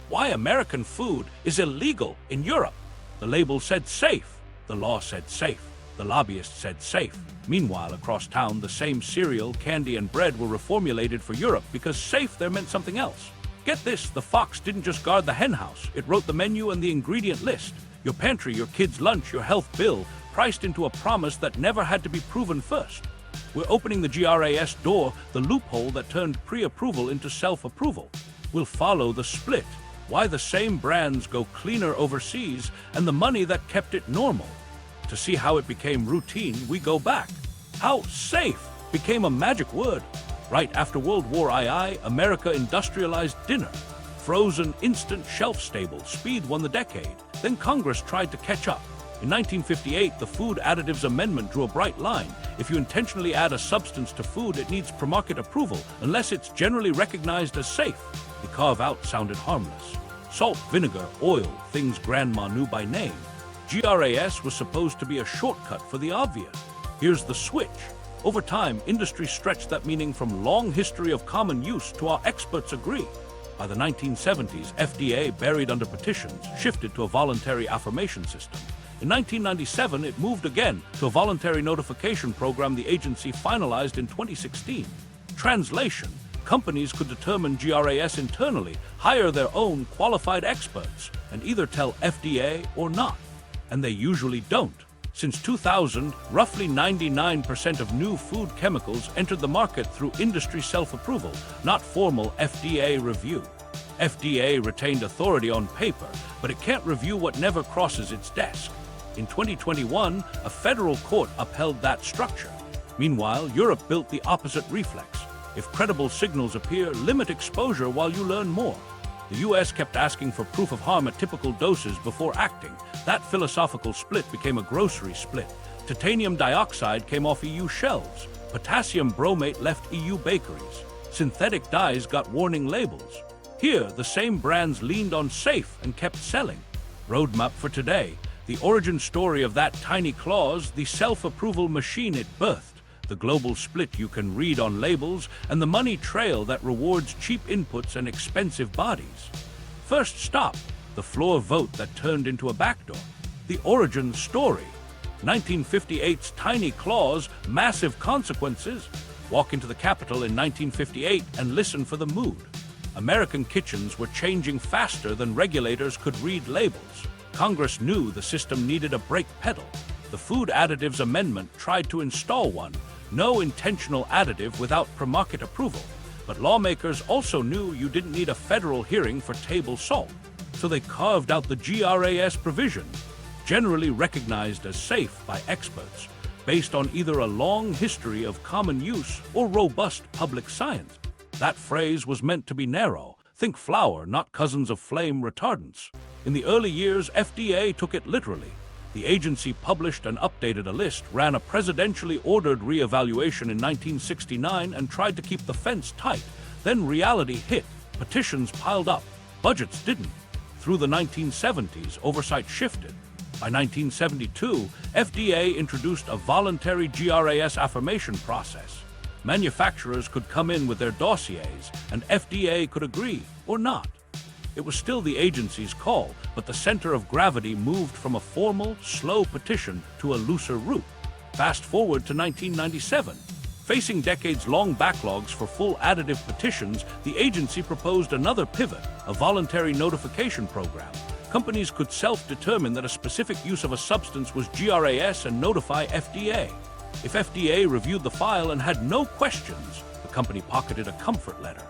why American food is illegal in Europe. The label said safe, the law said safe, the lobbyists said safe. Meanwhile, across town, the same cereal, candy, and bread were reformulated for Europe because safe there meant something else. Get this, the fox didn't just guard the henhouse, it wrote the menu and the ingredient list. Your pantry, your kids' lunch, your health bill, priced into a promise that never had to be proven first. We're opening the GRAS door, the loophole that turned pre-approval into self-approval. We'll follow the split, why the same brands go cleaner overseas, and the money that kept it normal. To see how it became routine, we go back. How safe became a magic word. Right after World War II, America industrialized dinner. Frozen, instant, shelf-stable, speed won the decade. Then Congress tried to catch up. In 1958, the Food Additives Amendment drew a bright line. If you intentionally add a substance to food, it needs pre-market approval, unless it's generally recognized as safe. The carve-out sounded harmless. Salt, vinegar, oil, things grandma knew by name. GRAS was supposed to be a shortcut for the obvious. Here's the switch. Over time, industry stretched that meaning from long history of common use to our experts agree. By the 1970s, FDA, buried under petitions, shifted to a voluntary affirmation system. In 1997, it moved again to a voluntary notification program the agency finalized in 2016. Translation: companies could determine GRAS internally, hire their own qualified experts, and either tell FDA or not. And they usually don't. Since 2000, roughly 99% of new food chemicals entered the market through industry self-approval, not formal FDA review. FDA retained authority on paper, but it can't review what never crosses its desk. In 2021, a federal court upheld that structure. Meanwhile, Europe built the opposite reflex. If credible signals appear, limit exposure while you learn more. The US kept asking for proof of harm at typical doses before acting. That philosophical split became a grocery split. Titanium dioxide came off EU shelves. Potassium bromate left EU bakeries. Synthetic dyes got warning labels. Here, the same brands leaned on safe and kept selling. Roadmap for today. The origin story of that tiny clause, the self-approval machine it birthed. The global split you can read on labels, and the money trail that rewards cheap inputs and expensive bodies. First stop, the floor vote that turned into a backdoor. The origin story. 1958's tiny clause, massive consequences. Walk into the Capitol in 1958 and listen for the mood. American kitchens were changing faster than regulators could read labels. Congress knew the system needed a brake pedal. The Food Additives Amendment tried to install one. No intentional additive without pre-market approval. But lawmakers also knew you didn't need a federal hearing for table salt. So they carved out the GRAS provision, generally recognized as safe by experts, based on either a long history of common use or robust public science. That phrase was meant to be narrow. Think flour, not cousins of flame retardants. In the early years, FDA took it literally. The agency published and updated a list, ran a presidentially ordered reevaluation in 1969, and tried to keep the fence tight. Then reality hit. Petitions piled up. Budgets didn't. Through the 1970s, oversight shifted. By 1972, FDA introduced a voluntary GRAS affirmation process. Manufacturers could come in with their dossiers, and FDA could agree or not. It was still the agency's call, but the center of gravity moved from a formal, slow petition to a looser route. Fast forward to 1997. Facing decades-long backlogs for full additive petitions, the agency proposed another pivot, a voluntary notification program. Companies could self-determine that a specific use of a substance was GRAS and notify FDA. If FDA reviewed the file and had no questions, the company pocketed a comfort letter.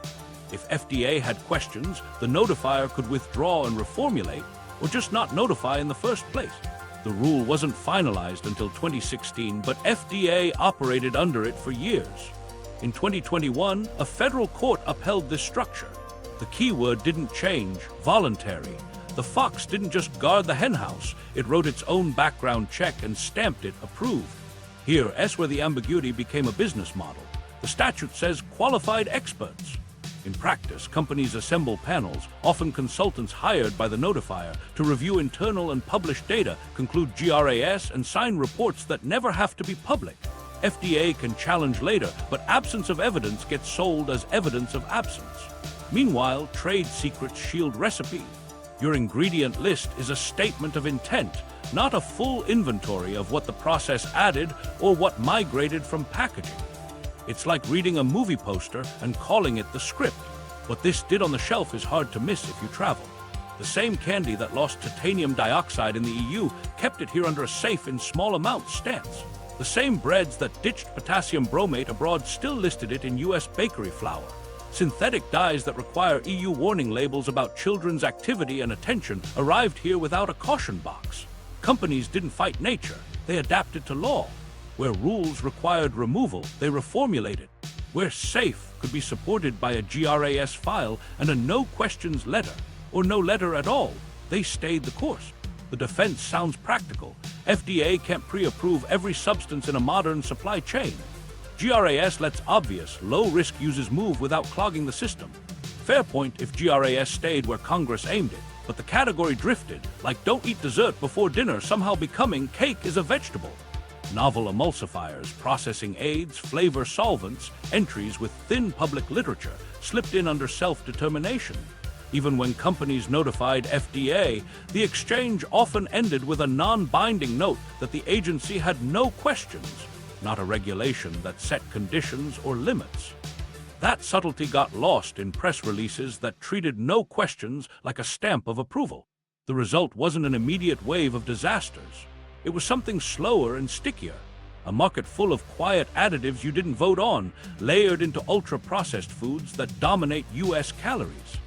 If FDA had questions, the notifier could withdraw and reformulate, or just not notify in the first place. The rule wasn't finalized until 2016, but FDA operated under it for years. In 2021, a federal court upheld this structure. The keyword didn't change, voluntary. The fox didn't just guard the henhouse, it wrote its own background check and stamped it approved. Here, S where the ambiguity became a business model. The statute says qualified experts. In practice, companies assemble panels, often consultants hired by the notifier, to review internal and published data, conclude GRAS, and sign reports that never have to be public. FDA can challenge later, but absence of evidence gets sold as evidence of absence. Meanwhile, trade secrets shield recipes. Your ingredient list is a statement of intent, not a full inventory of what the process added or what migrated from packaging. It's like reading a movie poster and calling it the script. What this did on the shelf is hard to miss if you travel. The same candy that lost titanium dioxide in the EU kept it here under a safe in small amounts stance. The same breads that ditched potassium bromate abroad still listed it in US bakery flour. Synthetic dyes that require EU warning labels about children's activity and attention arrived here without a caution box. Companies didn't fight nature, they adapted to law. Where rules required removal, they reformulated. Where safe could be supported by a GRAS file and a no-questions letter, or no letter at all, they stayed the course. The defense sounds practical. FDA can't pre-approve every substance in a modern supply chain. GRAS lets obvious, low-risk uses move without clogging the system. Fair point if GRAS stayed where Congress aimed it, but the category drifted, like don't eat dessert before dinner somehow becoming cake is a vegetable. Novel emulsifiers, processing aids, flavor solvents, entries with thin public literature slipped in under self-determination. Even when companies notified FDA, the exchange often ended with a non-binding note that the agency had no questions, not a regulation that set conditions or limits. That subtlety got lost in press releases that treated no questions like a stamp of approval. The result wasn't an immediate wave of disasters. It was something slower and stickier. A market full of quiet additives you didn't vote on, layered into ultra-processed foods that dominate US calories.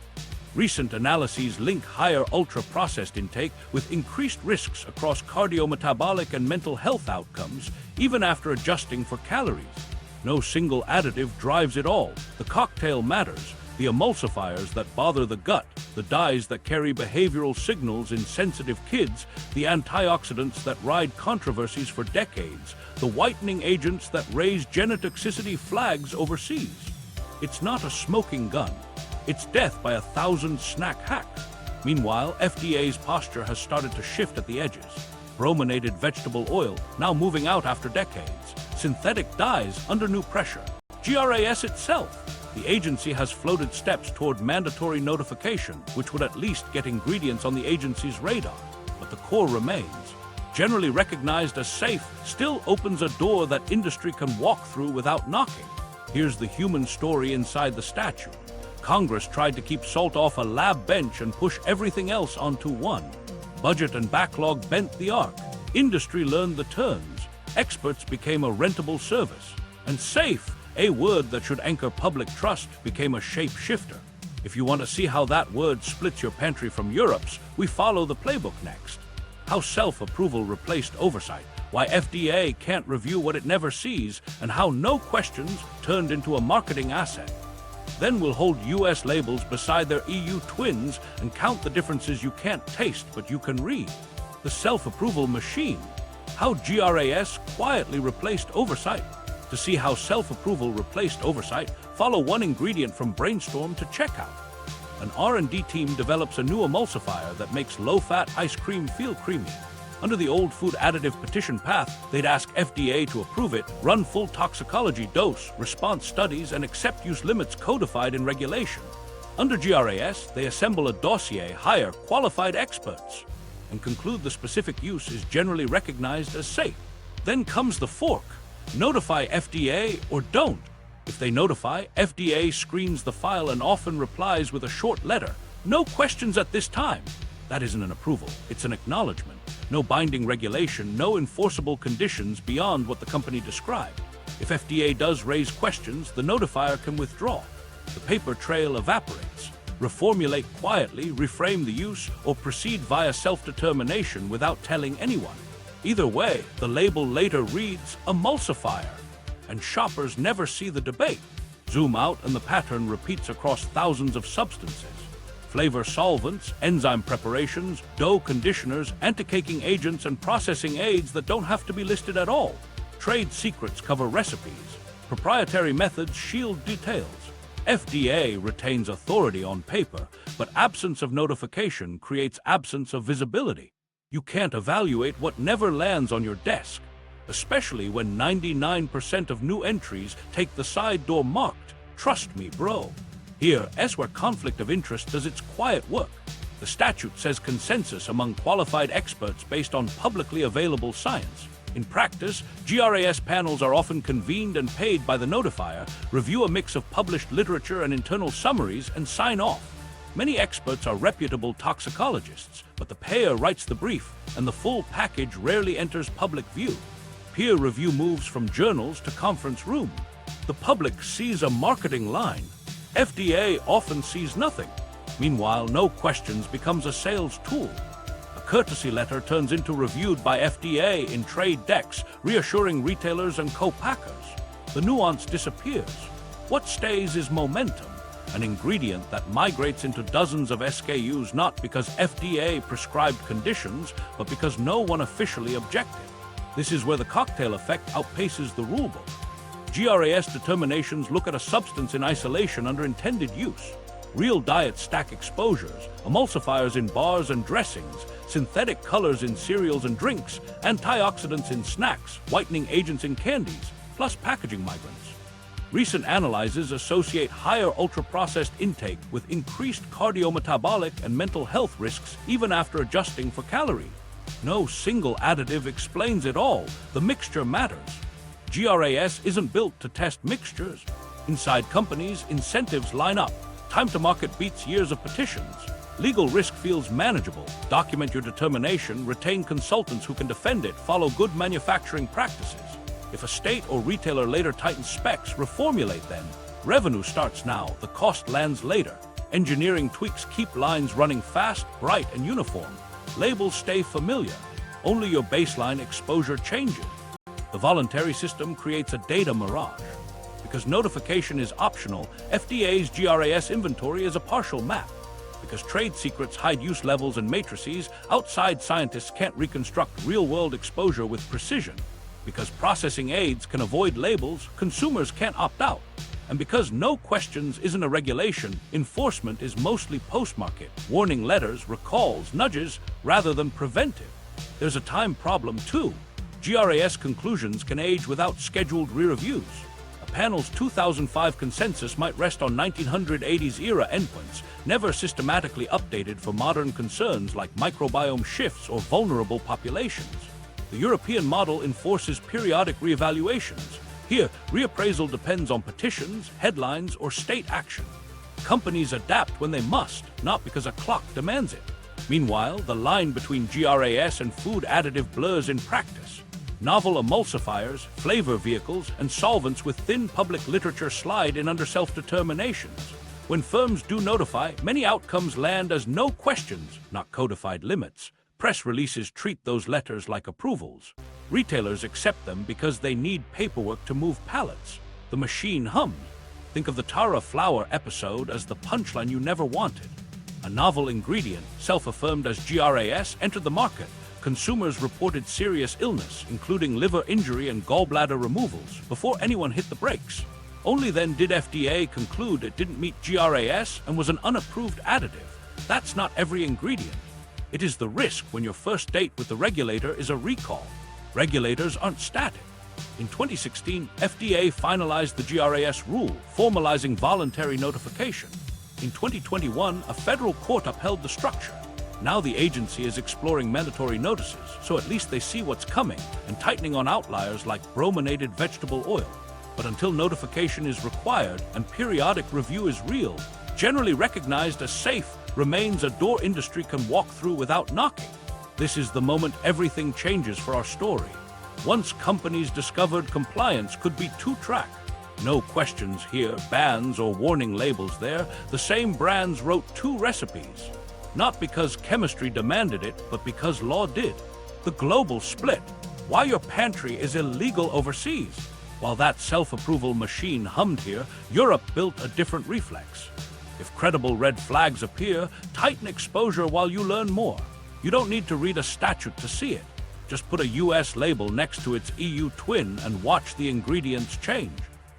Recent analyses link higher ultra-processed intake with increased risks across cardiometabolic and mental health outcomes, even after adjusting for calories. No single additive drives it all. The cocktail matters. The emulsifiers that bother the gut, the dyes that carry behavioral signals in sensitive kids, the antioxidants that ride controversies for decades, the whitening agents that raise genotoxicity flags overseas. It's not a smoking gun. It's death by 1,000 snack hacks. Meanwhile, FDA's posture has started to shift at the edges. Brominated vegetable oil now moving out after decades. Synthetic dyes under new pressure. GRAS itself. The agency has floated steps toward mandatory notification, which would at least get ingredients on the agency's radar. But the core remains. Generally recognized as safe, still opens a door that industry can walk through without knocking. Here's the human story inside the statue. Congress tried to keep salt off a lab bench and push everything else onto one. Budget and backlog bent the arc. Industry learned the terms. Experts became a rentable service. And safe, a word that should anchor public trust, became a shape-shifter. If you want to see how that word splits your pantry from Europe's, we follow the playbook next. How self-approval replaced oversight, why FDA can't review what it never sees, and how no questions turned into a marketing asset. Then we'll hold US labels beside their EU twins and count the differences you can't taste but you can read. The self-approval machine. How GRAS quietly replaced oversight. To see how self-approval replaced oversight, follow one ingredient from brainstorm to checkout. An R&D team develops a new emulsifier that makes low-fat ice cream feel creamy. Under the old food additive petition path, they'd ask FDA to approve it, run full toxicology dose, response studies, and accept use limits codified in regulation. Under GRAS, they assemble a dossier, hire qualified experts, and conclude the specific use is generally recognized as safe. Then comes the fork. Notify FDA or don't. If they notify, FDA screens the file and often replies with a short letter. No questions at this time. That isn't an approval, it's an acknowledgement. No binding regulation, no enforceable conditions beyond what the company described. If FDA does raise questions, the notifier can withdraw. The paper trail evaporates. Reformulate quietly, reframe the use, or proceed via self-determination without telling anyone. Either way, the label later reads emulsifier, and shoppers never see the debate. Zoom out and the pattern repeats across thousands of substances. Flavor solvents, enzyme preparations, dough conditioners, anti-caking agents, and processing aids that don't have to be listed at all. Trade secrets cover recipes. Proprietary methods shield details. FDA retains authority on paper, but absence of notification creates absence of visibility. You can't evaluate what never lands on your desk, especially when 99% of new entries take the side door marked, "Trust me, bro." Here, S where conflict of interest does its quiet work. The statute says consensus among qualified experts based on publicly available science. In practice, GRAS panels are often convened and paid by the notifier, review a mix of published literature and internal summaries, and sign off. Many experts are reputable toxicologists, but the payer writes the brief, and the full package rarely enters public view. Peer review moves from journals to conference room. The public sees a marketing line. FDA often sees nothing. Meanwhile, no questions becomes a sales tool. A courtesy letter turns into reviewed by FDA in trade decks, reassuring retailers and co-packers. The nuance disappears. What stays is momentum, an ingredient that migrates into dozens of SKUs not because FDA prescribed conditions, but because no one officially objected. This is where the cocktail effect outpaces the rulebook. GRAS determinations look at a substance in isolation under intended use. Real diets stack exposures, emulsifiers in bars and dressings, synthetic colors in cereals and drinks, antioxidants in snacks, whitening agents in candies, plus packaging migrants. Recent analyses associate higher ultra-processed intake with increased cardiometabolic and mental health risks even after adjusting for calorie. No single additive explains it all. The mixture matters. GRAS isn't built to test mixtures. Inside companies, incentives line up. Time to market beats years of petitions. Legal risk feels manageable. Document your determination, retain consultants who can defend it, follow good manufacturing practices. If a state or retailer later tightens specs, reformulate them. Revenue starts now, the cost lands later. Engineering tweaks keep lines running fast, bright, and uniform. Labels stay familiar. Only your baseline exposure changes. The voluntary system creates a data mirage. Because notification is optional, FDA's GRAS inventory is a partial map. Because trade secrets hide use levels and matrices, outside scientists can't reconstruct real-world exposure with precision. Because processing aids can avoid labels, consumers can't opt out. And because no questions isn't a regulation, enforcement is mostly post-market, warning letters, recalls, nudges, rather than preventive. There's a time problem too. GRAS conclusions can age without scheduled re-reviews. A panel's 2005 consensus might rest on 1980s era endpoints, never systematically updated for modern concerns like microbiome shifts or vulnerable populations. The European model enforces periodic reevaluations. Here, reappraisal depends on petitions, headlines, or state action. Companies adapt when they must, not because a clock demands it. Meanwhile, the line between GRAS and food additive blurs in practice. Novel emulsifiers, flavor vehicles, and solvents with thin public literature slide in under self-determinations. When firms do notify, many outcomes land as no questions, not codified limits. Press releases treat those letters like approvals. Retailers accept them because they need paperwork to move pallets. The machine hums. Think of the Tara flour episode as the punchline you never wanted. A novel ingredient, self-affirmed as GRAS, entered the market. Consumers reported serious illness, including liver injury and gallbladder removals, before anyone hit the brakes. Only then did FDA conclude it didn't meet GRAS and was an unapproved additive. That's not every ingredient. It is the risk when your first date with the regulator is a recall. Regulators aren't static. In 2016, FDA finalized the GRAS rule, formalizing voluntary notification. In 2021, a federal court upheld the structure. Now the agency is exploring mandatory notices, so at least they see what's coming, and tightening on outliers like brominated vegetable oil. But until notification is required and periodic review is real, generally recognized as safe, remains a door industry can walk through without knocking. This is the moment everything changes for our story. Once companies discovered compliance could be two-track. No questions here, bans or warning labels there. The same brands wrote two recipes. Not because chemistry demanded it, but because law did. The global split. Why your pantry is illegal overseas. While that self-approval machine hummed here, Europe built a different reflex. If credible red flags appear, tighten exposure while you learn more. You don't need to read a statute to see it. Just put a US label next to its EU twin and watch the ingredients change.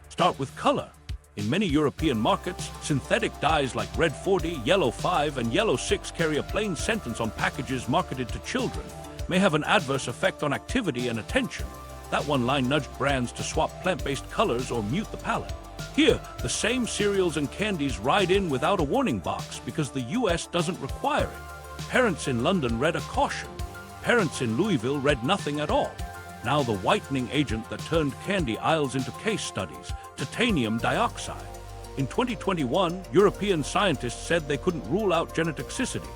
Start with color. In many European markets, synthetic dyes like Red 40, Yellow 5, and Yellow 6 carry a plain sentence on packages marketed to children, may have an adverse effect on activity and attention. That one line nudged brands to swap plant-based colors or mute the palette. Here, the same cereals and candies ride in without a warning box because the US doesn't require it. Parents in London read a caution. Parents in Louisville read nothing at all. Now the whitening agent that turned candy aisles into case studies, titanium dioxide. In 2021, European scientists said they couldn't rule out genotoxicity.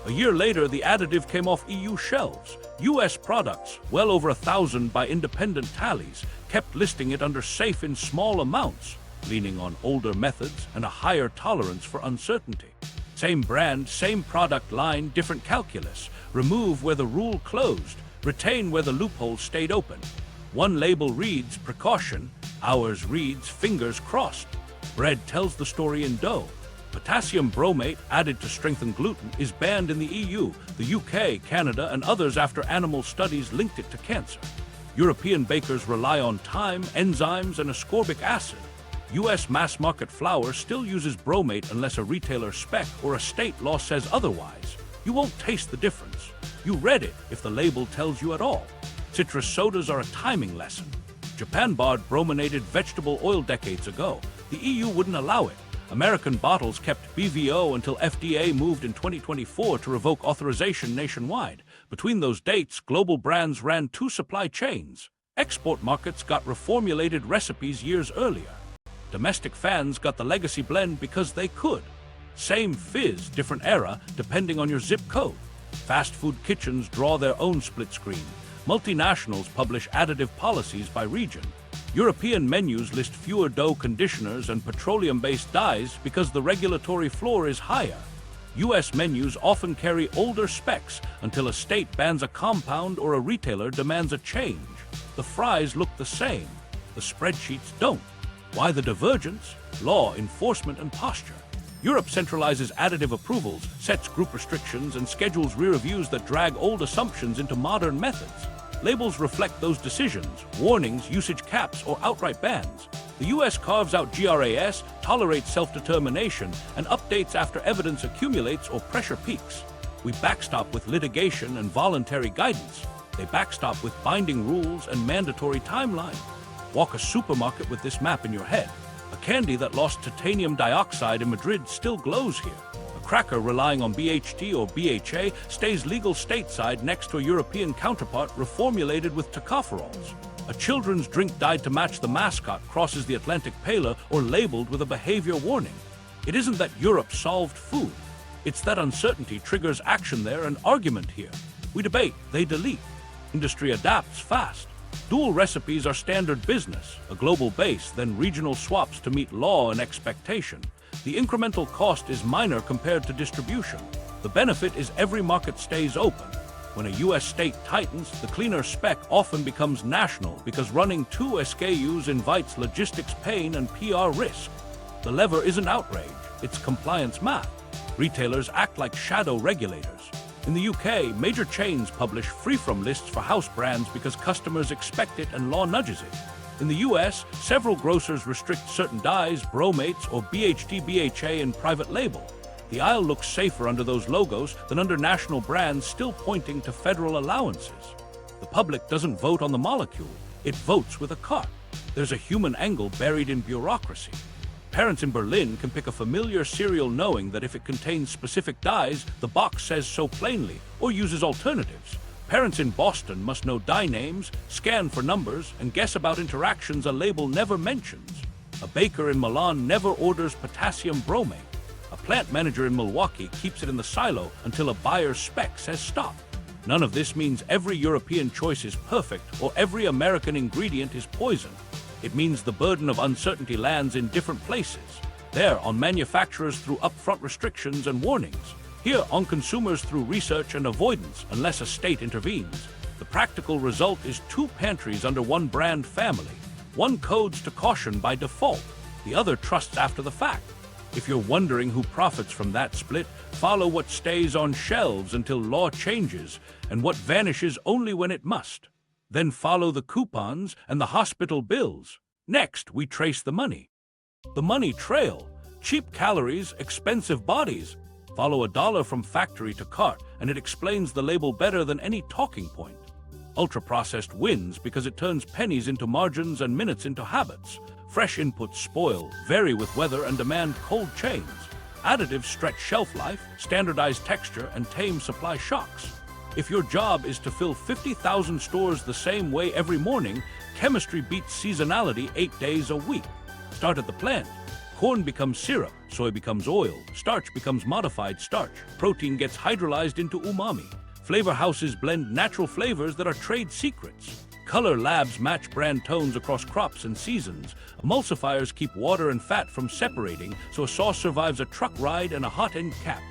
A year later, the additive came off EU shelves. US products, well over 1,000 by independent tallies, kept listing it under safe in small amounts, leaning on older methods and a higher tolerance for uncertainty. Same brand, same product line, different calculus. Remove where the rule closed, retain where the loophole stayed open. One label reads precaution, ours reads fingers crossed. Bread tells the story in dough. Potassium bromate, added to strengthen gluten, is banned in the EU, the UK, Canada, and others after animal studies linked it to cancer. European bakers rely on thyme, enzymes, and ascorbic acid. US mass-market flour still uses bromate unless a retailer spec or a state law says otherwise. You won't taste the difference. You read it if the label tells you at all. Citrus sodas are a timing lesson. Japan barred brominated vegetable oil decades ago. The EU wouldn't allow it. American bottles kept BVO until FDA moved in 2024 to revoke authorization nationwide. Between those dates, global brands ran 2 supply chains. Export markets got reformulated recipes years earlier. Domestic fans got the legacy blend because they could. Same fizz, different era, depending on your zip code. Fast food kitchens draw their own split screen. Multinationals publish additive policies by region. European menus list fewer dough conditioners and petroleum-based dyes because the regulatory floor is higher. US menus often carry older specs until a state bans a compound or a retailer demands a change. The fries look the same. The spreadsheets don't. Why the divergence? Law, enforcement, and posture. Europe centralizes additive approvals, sets group restrictions, and schedules re-reviews that drag old assumptions into modern methods. Labels reflect those decisions, warnings, usage caps, or outright bans. The US carves out GRAS, tolerates self-determination, and updates after evidence accumulates or pressure peaks. We backstop with litigation and voluntary guidance. They backstop with binding rules and mandatory timeline. Walk a supermarket with this map in your head. A candy that lost titanium dioxide in Madrid still glows here. A cracker relying on BHT or BHA stays legal stateside next to a European counterpart reformulated with tocopherols. A children's drink dyed to match the mascot crosses the Atlantic Pale or labeled with a behavior warning. It isn't that Europe solved food. It's that uncertainty triggers action there and argument here. We debate, they delete. Industry adapts fast. Dual recipes are standard business, a global base, then regional swaps to meet law and expectation. The incremental cost is minor compared to distribution. The benefit is every market stays open. When a US state tightens, the cleaner spec often becomes national because running 2 SKUs invites logistics pain and PR risk. The lever isn't outrage, it's compliance math. Retailers act like shadow regulators. In the UK, major chains publish free-from lists for house brands because customers expect it and law nudges it. In the US, several grocers restrict certain dyes, bromates, or BHT-BHA in private label. The aisle looks safer under those logos than under national brands still pointing to federal allowances. The public doesn't vote on the molecule, it votes with a cart. There's a human angle buried in bureaucracy. Parents in Berlin can pick a familiar cereal knowing that if it contains specific dyes, the box says so plainly, or uses alternatives. Parents in Boston must know dye names, scan for numbers, and guess about interactions a label never mentions. A baker in Milan never orders potassium bromate. A plant manager in Milwaukee keeps it in the silo until a buyer's spec says stop. None of this means every European choice is perfect or every American ingredient is poison. It means the burden of uncertainty lands in different places. There, on manufacturers through upfront restrictions and warnings. Here, on consumers through research and avoidance, unless a state intervenes. The practical result is 2 pantries under one brand family. One codes to caution by default, the other trusts after the fact. If you're wondering who profits from that split, follow what stays on shelves until law changes and what vanishes only when it must. Then follow the coupons and the hospital bills. Next, we trace the money. The money trail. Cheap calories, expensive bodies. Follow $1 from factory to cart, and it explains the label better than any talking point. Ultra-processed wins because it turns pennies into margins and minutes into habits. Fresh inputs spoil, vary with weather, and demand cold chains. Additives stretch shelf life, standardize texture, and tame supply shocks. If your job is to fill 50,000 stores the same way every morning, chemistry beats seasonality 8 days a week. Start at the plant. Corn becomes syrup, soy becomes oil, starch becomes modified starch, protein gets hydrolyzed into umami. Flavor houses blend natural flavors that are trade secrets. Color labs match brand tones across crops and seasons. Emulsifiers keep water and fat from separating so a sauce survives a truck ride and a hot end cap.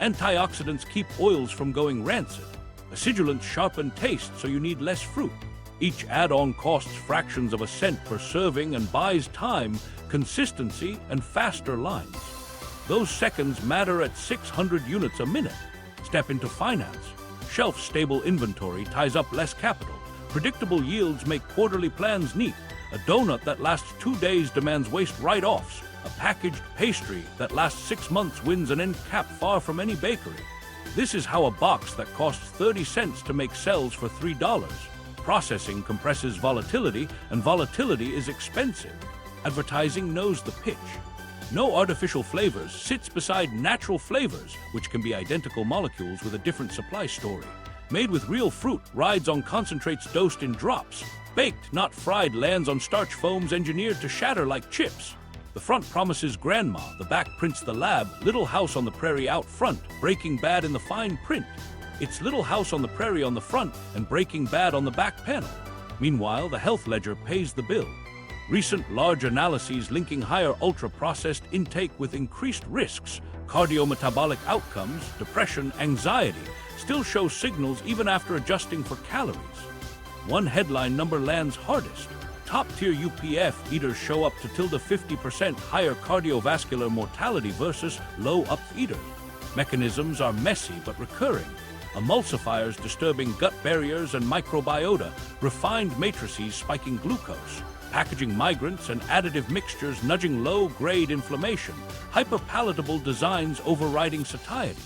Antioxidants keep oils from going rancid. Acidulants sharpen taste so you need less fruit. Each add-on costs fractions of a cent per serving and buys time, consistency, and faster lines. Those seconds matter at 600 units a minute. Step into finance. Shelf-stable inventory ties up less capital. Predictable yields make quarterly plans neat. A donut that lasts 2 days demands waste write-offs. A packaged pastry that lasts 6 months wins an end cap far from any bakery. This is how a box that costs 30 cents to make sells for $3. Processing compresses volatility, and volatility is expensive. Advertising knows the pitch. No artificial flavors sits beside natural flavors, which can be identical molecules with a different supply story. Made with real fruit, rides on concentrates dosed in drops. Baked, not fried, lands on starch foams engineered to shatter like chips. The front promises grandma, the back prints the lab, Little House on the Prairie out front, Breaking Bad in the fine print. It's Little House on the Prairie on the front and Breaking Bad on the back panel. Meanwhile, the health ledger pays the bill. Recent large analyses linking higher ultra-processed intake with increased risks, cardiometabolic outcomes, depression, anxiety, still show signals even after adjusting for calories. One headline number lands hardest. Top-tier UPF eaters show up to 50% higher cardiovascular mortality versus low-UP eaters. Mechanisms are messy but recurring. Emulsifiers disturbing gut barriers and microbiota, refined matrices spiking glucose, packaging migrants and additive mixtures nudging low-grade inflammation, hyperpalatable designs overriding satiety.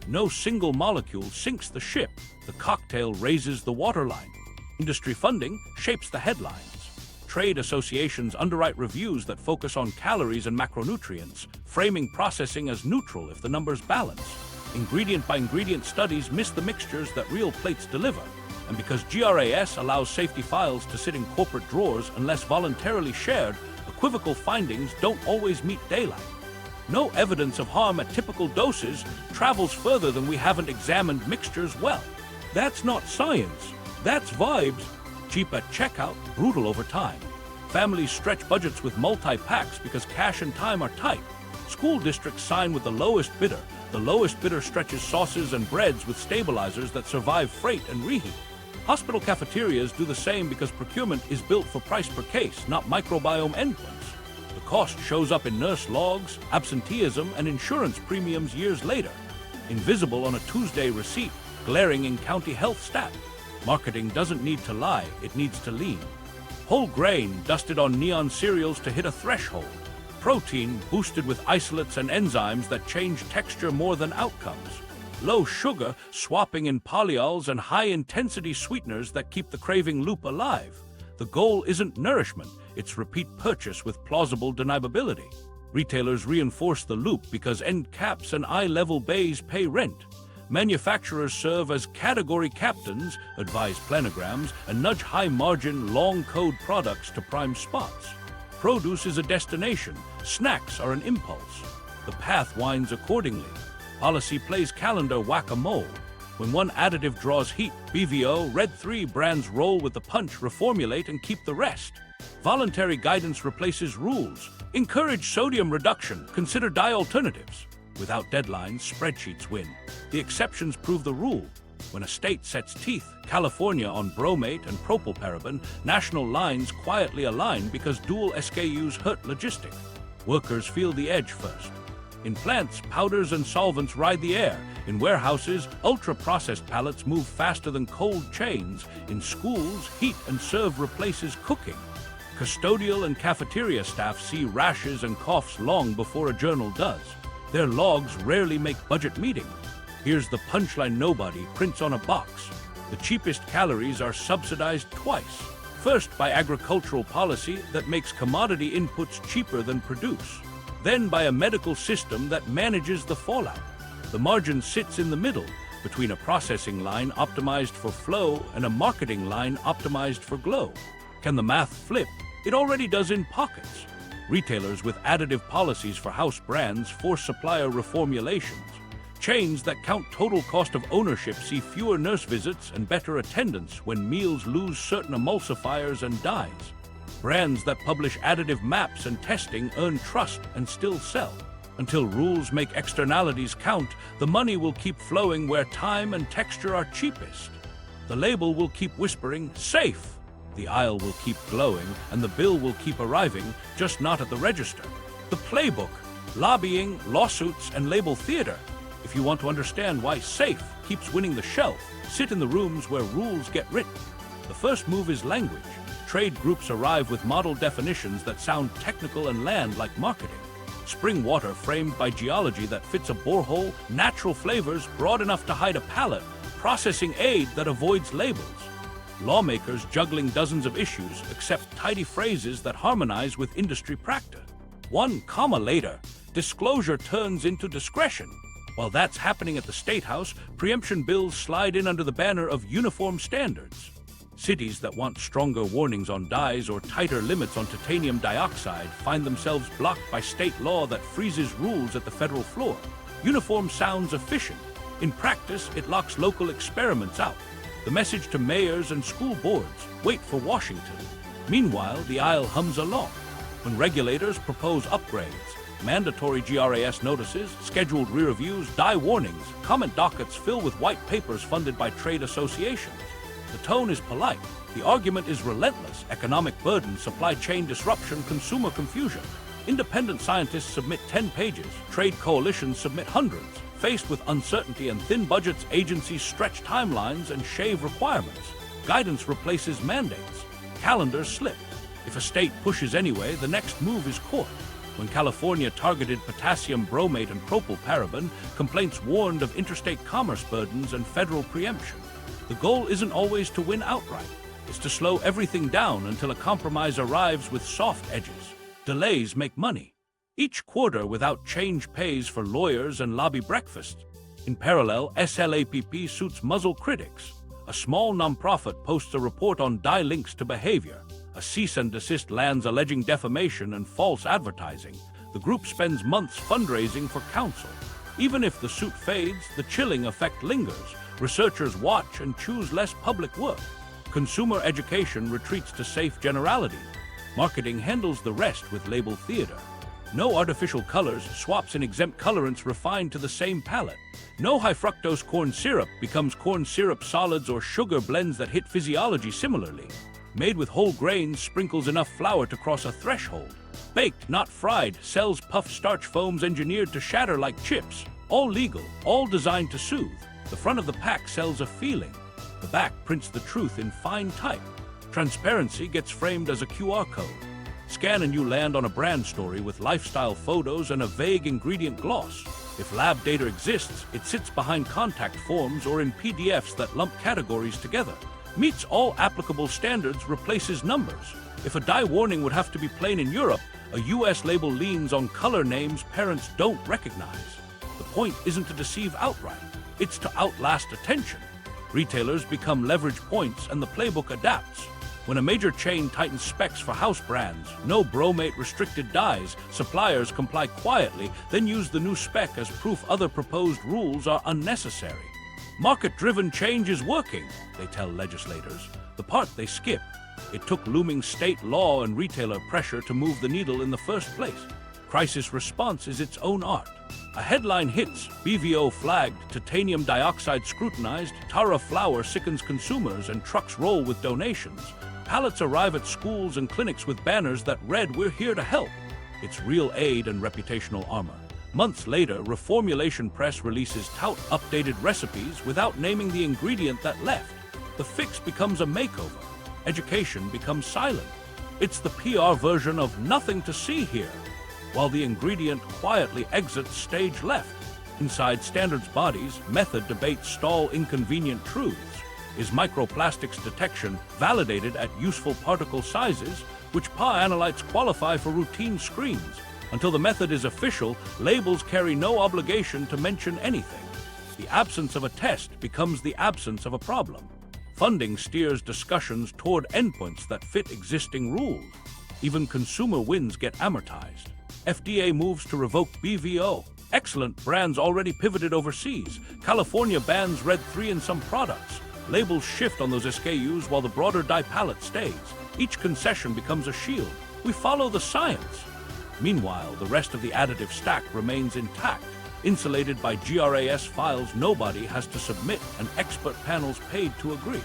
No single molecule sinks the ship. The cocktail raises the waterline. Industry funding shapes the headlines. Trade associations underwrite reviews that focus on calories and macronutrients, framing processing as neutral if the numbers balance. Ingredient-by-ingredient studies miss the mixtures that real plates deliver. And because GRAS allows safety files to sit in corporate drawers unless voluntarily shared, equivocal findings don't always meet daylight. No evidence of harm at typical doses travels further than we haven't examined mixtures well. That's not science. That's vibes. Cheap at checkout, brutal over time. Families stretch budgets with multi-packs because cash and time are tight. School districts sign with the lowest bidder. The lowest bidder stretches sauces and breads with stabilizers that survive freight and reheat. Hospital cafeterias do the same because procurement is built for price per case, not microbiome endpoints. The cost shows up in nurse logs, absenteeism, and insurance premiums years later. Invisible on a Tuesday receipt, glaring in county health stat. Marketing doesn't need to lie, it needs to lean. Whole grain dusted on neon cereals to hit a threshold. Protein boosted with isolates and enzymes that change texture more than outcomes. Low sugar swapping in polyols and high-intensity sweeteners that keep the craving loop alive. The goal isn't nourishment, it's repeat purchase with plausible deniability. Retailers reinforce the loop because end caps and eye-level bays pay rent. Manufacturers serve as category captains, advise planograms, and nudge high-margin, long-code products to prime spots. Produce is a destination, snacks are an impulse. The path winds accordingly. Policy plays calendar whack-a-mole. When one additive draws heat, BVO, Red 3 brands roll with the punch, reformulate, and keep the rest. Voluntary guidance replaces rules. Encourage sodium reduction, consider dye alternatives. Without deadlines, spreadsheets win. The exceptions prove the rule. When a state sets teeth, California on bromate and propylparaben, national lines quietly align because dual SKUs hurt logistic. Workers feel the edge first. In plants, powders and solvents ride the air. In warehouses, ultra-processed pallets move faster than cold chains. In schools, heat and serve replaces cooking. Custodial and cafeteria staff see rashes and coughs long before a journal does. Their logs rarely make budget meetings. Here's the punchline nobody prints on a box. The cheapest calories are subsidized twice. First, by agricultural policy that makes commodity inputs cheaper than produce. Then by a medical system that manages the fallout. The margin sits in the middle, between a processing line optimized for flow and a marketing line optimized for glow. Can the math flip? It already does in pockets. Retailers with additive policies for house brands force supplier reformulations. Chains that count total cost of ownership see fewer nurse visits and better attendance when meals lose certain emulsifiers and dyes. Brands that publish additive maps and testing earn trust and still sell. Until rules make externalities count, the money will keep flowing where time and texture are cheapest. The label will keep whispering, "Safe." The aisle will keep glowing, and the bill will keep arriving, just not at the register. The Playbook, lobbying, lawsuits, and label theater. If you want to understand why safe keeps winning the shelf, sit in the rooms where rules get written. The first move is language. Trade groups arrive with model definitions that sound technical and land like marketing. Spring water framed by geology that fits a borehole, natural flavors broad enough to hide a palate, processing aid that avoids labels. Lawmakers juggling dozens of issues accept tidy phrases that harmonize with industry practice. One comma later, disclosure turns into discretion. While that's happening at the State House, preemption bills slide in under the banner of uniform standards. Cities that want stronger warnings on dyes or tighter limits on titanium dioxide find themselves blocked by state law that freezes rules at the federal floor. Uniform sounds efficient. In practice, it locks local experiments out. The message to mayors and school boards: wait for Washington. Meanwhile, the aisle hums along. When regulators propose upgrades, mandatory GRAS notices, scheduled re-reviews, dye warnings, comment dockets fill with white papers funded by trade associations. The tone is polite. The argument is relentless. Economic burden, supply chain disruption, consumer confusion. Independent scientists submit 10 pages. Trade coalitions submit hundreds. Faced with uncertainty and thin budgets, agencies stretch timelines and shave requirements. Guidance replaces mandates. Calendars slip. If a state pushes anyway, the next move is court. When California targeted potassium bromate and propylparaben, complaints warned of interstate commerce burdens and federal preemption. The goal isn't always to win outright. It's to slow everything down until a compromise arrives with soft edges. Delays make money. Each quarter without change pays for lawyers and lobby breakfasts. In parallel, SLAPP suits muzzle critics. A small nonprofit posts a report on dye links to behavior. A cease and desist lands alleging defamation and false advertising. The group spends months fundraising for counsel. Even if the suit fades, the chilling effect lingers. Researchers watch and choose less public work. Consumer education retreats to safe generalities. Marketing handles the rest with label theater. No artificial colors, swaps and exempt colorants refined to the same palette. No high fructose corn syrup becomes corn syrup solids or sugar blends that hit physiology similarly. Made with whole grains, sprinkles enough flour to cross a threshold. Baked, not fried, sells puff starch foams engineered to shatter like chips. All legal, all designed to soothe. The front of the pack sells a feeling. The back prints the truth in fine type. Transparency gets framed as a QR code. Scan and you land on a brand story with lifestyle photos and a vague ingredient gloss. If lab data exists, it sits behind contact forms or in PDFs that lump categories together. Meets all applicable standards, replaces numbers. If a dye warning would have to be plain in Europe, a US label leans on color names parents don't recognize. The point isn't to deceive outright, it's to outlast attention. Retailers become leverage points and the playbook adapts. When a major chain tightens specs for house brands, no bromate restricted dyes, suppliers comply quietly, then use the new spec as proof other proposed rules are unnecessary. Market-driven change is working, they tell legislators. The part they skip: it took looming state law and retailer pressure to move the needle in the first place. Crisis response is its own art. A headline hits, BVO flagged, titanium dioxide scrutinized, Tara flour sickens consumers and trucks roll with donations. Pallets arrive at schools and clinics with banners that read, "We're here to help." It's real aid and reputational armor. Months later, reformulation press releases tout updated recipes without naming the ingredient that left. The fix becomes a makeover. Education becomes silent. It's the PR version of "nothing to see here," while the ingredient quietly exits stage left. Inside standards bodies, method debates stall inconvenient truths. Is microplastics detection validated at useful particle sizes, which PA analytes qualify for routine screens? Until the method is official, labels carry no obligation to mention anything. The absence of a test becomes the absence of a problem. Funding steers discussions toward endpoints that fit existing rules. Even consumer wins get amortized. FDA moves to revoke BVO. Excellent brands already pivoted overseas. California bans Red 3 in some products. Labels shift on those SKUs while the broader dye palette stays. Each concession becomes a shield. We follow the science. Meanwhile, the rest of the additive stack remains intact. Insulated by GRAS files nobody has to submit and expert panels paid to agree.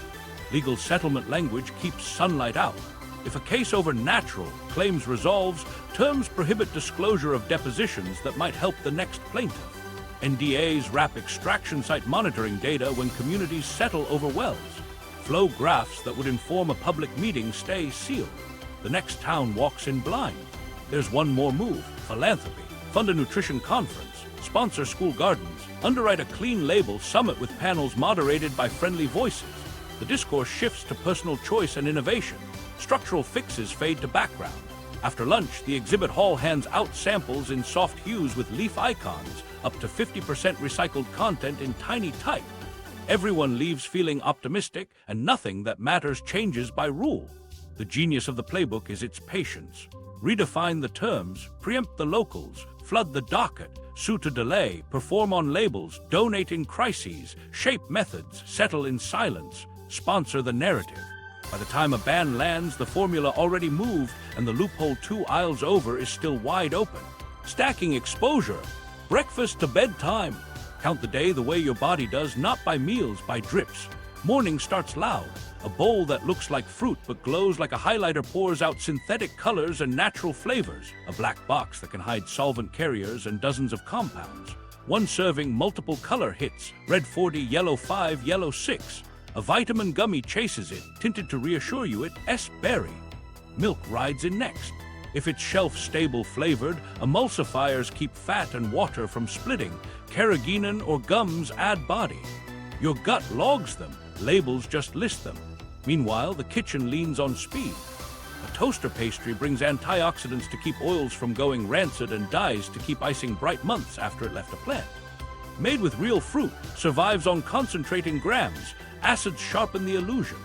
Legal settlement language keeps sunlight out. If a case over natural claims resolves, terms prohibit disclosure of depositions that might help the next plaintiff. NDAs wrap extraction site monitoring data when communities settle over wells. Flow graphs that would inform a public meeting stay sealed. The next town walks in blind. There's one more move: philanthropy. Fund a nutrition conference, sponsor school gardens, underwrite a clean label summit with panels moderated by friendly voices. The discourse shifts to personal choice and innovation. Structural fixes fade to background. After lunch, the exhibit hall hands out samples in soft hues with leaf icons, up to 50% recycled content in tiny type. Everyone leaves feeling optimistic, and nothing that matters changes by rule. The genius of the playbook is its patience. Redefine the terms, preempt the locals, flood the docket, sue to delay, perform on labels, donate in crises, shape methods, settle in silence, sponsor the narrative. By the time a ban lands, the formula already moved, and the loophole 2 aisles over is still wide open. Stacking exposure. Breakfast to bedtime. Count the day the way your body does, not by meals, by drips. Morning starts loud. A bowl that looks like fruit but glows like a highlighter pours out synthetic colors and natural flavors. A black box that can hide solvent carriers and dozens of compounds. One serving, multiple color hits. Red 40, yellow 5, yellow 6. A vitamin gummy chases it, tinted to reassure you it's berry. Milk rides in next. If it's shelf-stable flavored, emulsifiers keep fat and water from splitting. Carrageenan or gums add body. Your gut logs them. Labels just list them. Meanwhile, the kitchen leans on speed. A toaster pastry brings antioxidants to keep oils from going rancid and dyes to keep icing bright months after it left a plant. Made with real fruit, survives on concentrating grams. Acids sharpen the illusion.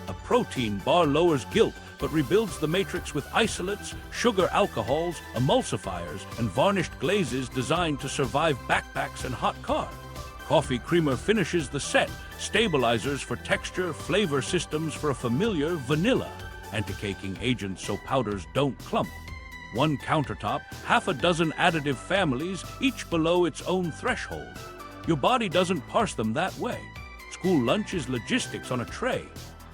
A protein bar lowers guilt, but rebuilds the matrix with isolates, sugar alcohols, emulsifiers, and varnished glazes designed to survive backpacks and hot cars. Coffee creamer finishes the set, stabilizers for texture, flavor systems for a familiar vanilla, anti-caking agents so powders don't clump. One countertop, half a dozen additive families, each below its own threshold. Your body doesn't parse them that way. School lunch is logistics on a tray.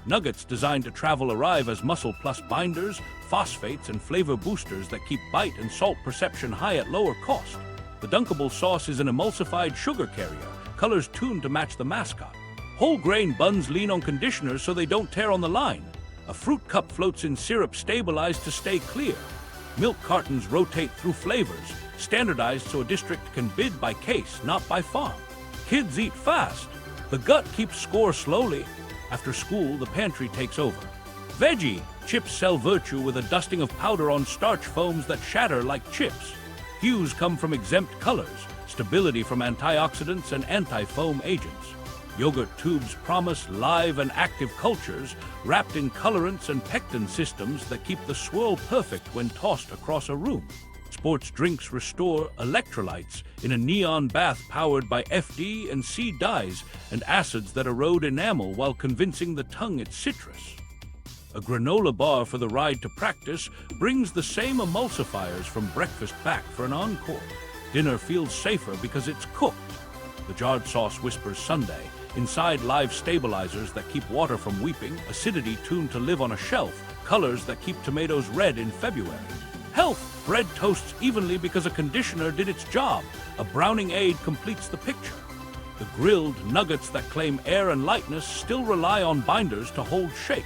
Nuggets designed to travel arrive as muscle plus binders, phosphates, and flavor boosters that keep bite and salt perception high at lower cost. The dunkable sauce is an emulsified sugar carrier, colors tuned to match the mascot. Whole grain buns lean on conditioners so they don't tear on the line. A fruit cup floats in syrup stabilized to stay clear. Milk cartons rotate through flavors, standardized so a district can bid by case, not by farm. Kids eat fast. The gut keeps score slowly. After school, the pantry takes over. Veggie chips sell virtue with a dusting of powder on starch foams that shatter like chips. Hues come from exempt colors, stability from antioxidants and anti-foam agents. Yogurt tubes promise live and active cultures wrapped in colorants and pectin systems that keep the swirl perfect when tossed across a room. Sports drinks restore electrolytes in a neon bath powered by FD and C dyes and acids that erode enamel while convincing the tongue it's citrus. A granola bar for the ride to practice brings the same emulsifiers from breakfast back for an encore. Dinner feels safer because it's cooked. The jarred sauce whispers Sunday. Inside live stabilizers that keep water from weeping, acidity tuned to live on a shelf, colors that keep tomatoes red in February. Health. Bread toasts evenly because a conditioner did its job. A browning aid completes the picture. The grilled nuggets that claim air and lightness still rely on binders to hold shape.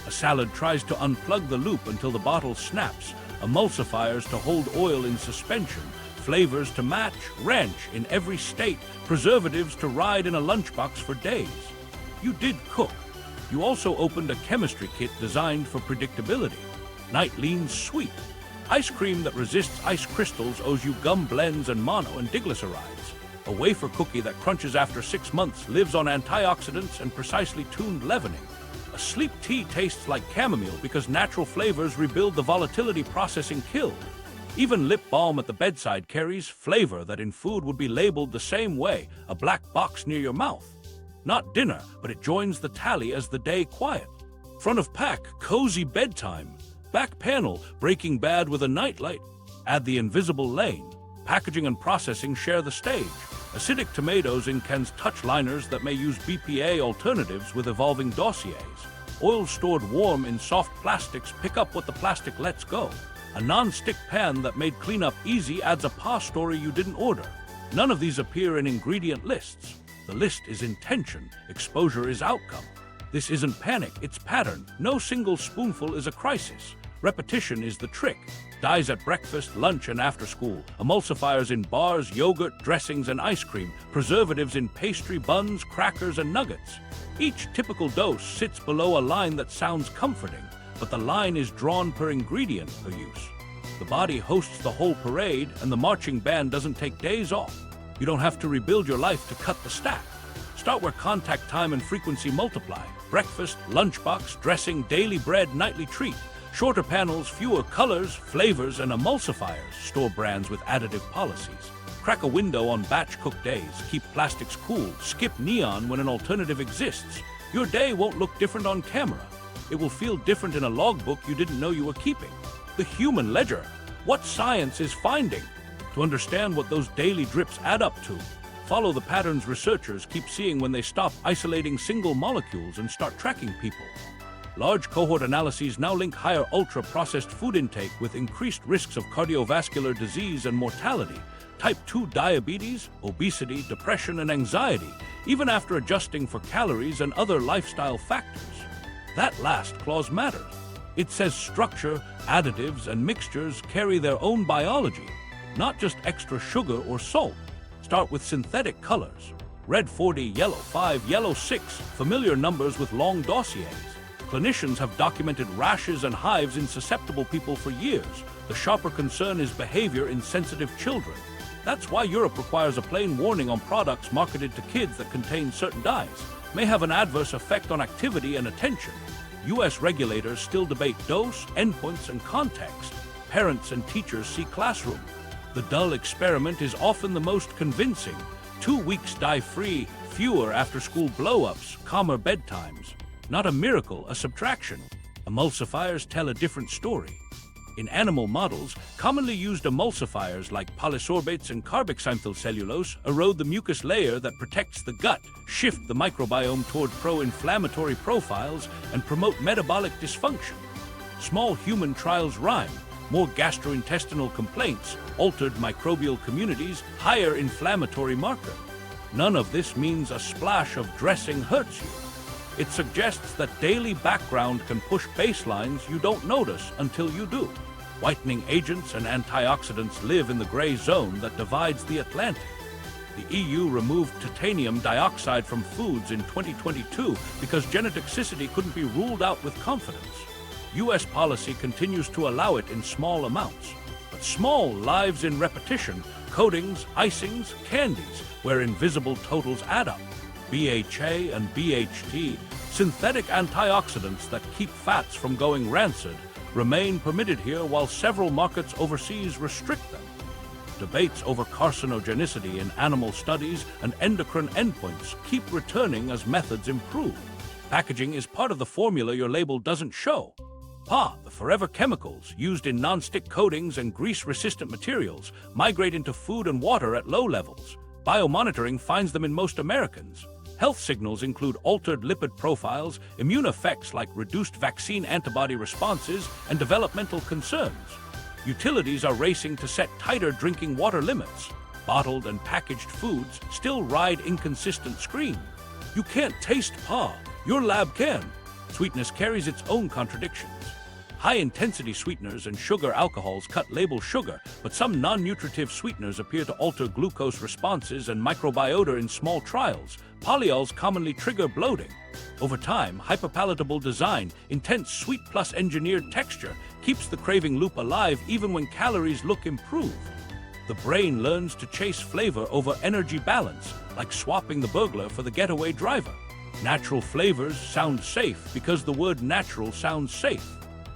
A salad tries to unplug the loop until the bottle snaps. Emulsifiers to hold oil in suspension. Flavors to match, ranch in every state. Preservatives to ride in a lunchbox for days. You did cook. You also opened a chemistry kit designed for predictability. Night Lean's Sweet. Ice cream that resists ice crystals owes you gum blends and mono and diglycerides. A wafer cookie that crunches after 6 months lives on antioxidants and precisely tuned leavening. A sleep tea tastes like chamomile because natural flavors rebuild the volatility processing killed. Even lip balm at the bedside carries flavor that in food would be labeled the same way, a black box near your mouth. Not dinner, but it joins the tally as the day quiet. Front of pack, cozy bedtime. Back panel, Breaking Bad with a nightlight. Add the invisible lane. Packaging and processing share the stage. Acidic tomatoes in cans touch liners that may use BPA alternatives with evolving dossiers. Oil stored warm in soft plastics pick up what the plastic lets go. A non-stick pan that made cleanup easy adds a pa story you didn't order. None of these appear in ingredient lists. The list is intention, exposure is outcome. This isn't panic, it's pattern. No single spoonful is a crisis. Repetition is the trick. Dyes at breakfast, lunch, and after school. Emulsifiers in bars, yogurt, dressings, and ice cream. Preservatives in pastry, buns, crackers, and nuggets. Each typical dose sits below a line that sounds comforting, but the line is drawn per ingredient per use. The body hosts the whole parade, and the marching band doesn't take days off. You don't have to rebuild your life to cut the stack. Start where contact time and frequency multiply. Breakfast, lunchbox, dressing, daily bread, nightly treat. Shorter panels, fewer colors, flavors, and emulsifiers. Store brands with additive policies. Crack a window on batch cook days. Keep plastics cool. Skip neon when an alternative exists. Your day won't look different on camera. It will feel different in a logbook you didn't know you were keeping. The human ledger. What science is finding? To understand what those daily drips add up to, follow the patterns researchers keep seeing when they stop isolating single molecules and start tracking people. Large cohort analyses now link higher ultra-processed food intake with increased risks of cardiovascular disease and mortality, type 2 diabetes, obesity, depression, and anxiety, even after adjusting for calories and other lifestyle factors. That last clause matters. It says structure, additives, and mixtures carry their own biology, not just extra sugar or salt. Start with synthetic colors. Red 40, yellow 5, yellow 6, familiar numbers with long dossiers. Clinicians have documented rashes and hives in susceptible people for years. The sharper concern is behavior in sensitive children. That's why Europe requires a plain warning on products marketed to kids that contain certain dyes. May have an adverse effect on activity and attention. US regulators still debate dose, endpoints, and context. Parents and teachers see classroom. The dull experiment is often the most convincing. 2 weeks dye-free, fewer after-school blow-ups, calmer bedtimes. Not a miracle, a subtraction. Emulsifiers tell a different story. In animal models, commonly used emulsifiers like polysorbates and carboxymethylcellulose erode the mucus layer that protects the gut, shift the microbiome toward pro-inflammatory profiles, and promote metabolic dysfunction. Small human trials rhyme. More gastrointestinal complaints, altered microbial communities, higher inflammatory marker. None of this means a splash of dressing hurts you. It suggests that daily background can push baselines you don't notice until you do. Whitening agents and antioxidants live in the gray zone that divides the Atlantic. The EU removed titanium dioxide from foods in 2022 because genotoxicity couldn't be ruled out with confidence. US policy continues to allow it in small amounts. But small lives in repetition, coatings, icings, candies, where invisible totals add up. BHA and BHT, synthetic antioxidants that keep fats from going rancid, remain permitted here while several markets overseas restrict them. Debates over carcinogenicity in animal studies and endocrine endpoints keep returning as methods improve. Packaging is part of the formula your label doesn't show. The forever chemicals used in non-stick coatings and grease-resistant materials migrate into food and water at low levels. Biomonitoring finds them in most Americans. Health signals include altered lipid profiles, immune effects like reduced vaccine antibody responses, and developmental concerns. Utilities are racing to set tighter drinking water limits. Bottled and packaged foods still ride inconsistent screen. You can't taste PA, your lab can. Sweetness carries its own contradictions. High-intensity sweeteners and sugar alcohols cut label sugar, but some non-nutritive sweeteners appear to alter glucose responses and microbiota in small trials. Polyols commonly trigger bloating. Over time, hyperpalatable design, intense sweet plus engineered texture keeps the craving loop alive even when calories look improved. The brain learns to chase flavor over energy balance, like swapping the burglar for the getaway driver. Natural flavors sound safe because the word natural sounds safe.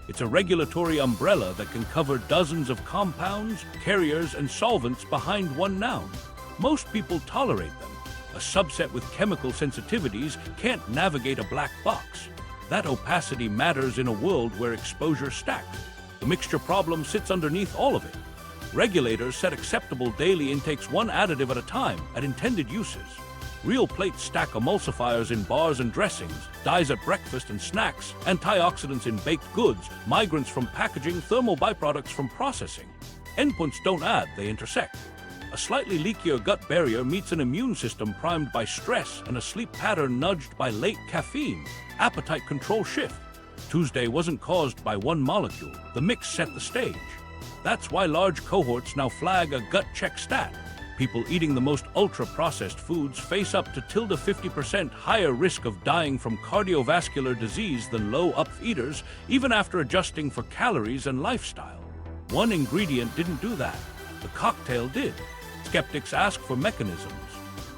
It's a regulatory umbrella that can cover dozens of compounds, carriers, and solvents behind one noun. Most people tolerate them. A subset with chemical sensitivities can't navigate a black box. That opacity matters in a world where exposure stacks. The mixture problem sits underneath all of it. Regulators set acceptable daily intakes one additive at a time at intended uses. Real plates stack emulsifiers in bars and dressings, dyes at breakfast and snacks, antioxidants in baked goods, migrants from packaging, thermal byproducts from processing. Endpoints don't add, they intersect. A slightly leakier gut barrier meets an immune system primed by stress and a sleep pattern nudged by late caffeine. Appetite control shift. Tuesday wasn't caused by one molecule. The mix set the stage. That's why large cohorts now flag a gut check stat. People eating the most ultra-processed foods face up to 50% higher risk of dying from cardiovascular disease than low-up eaters, even after adjusting for calories and lifestyle. One ingredient didn't do that. The cocktail did. Skeptics ask for mechanisms.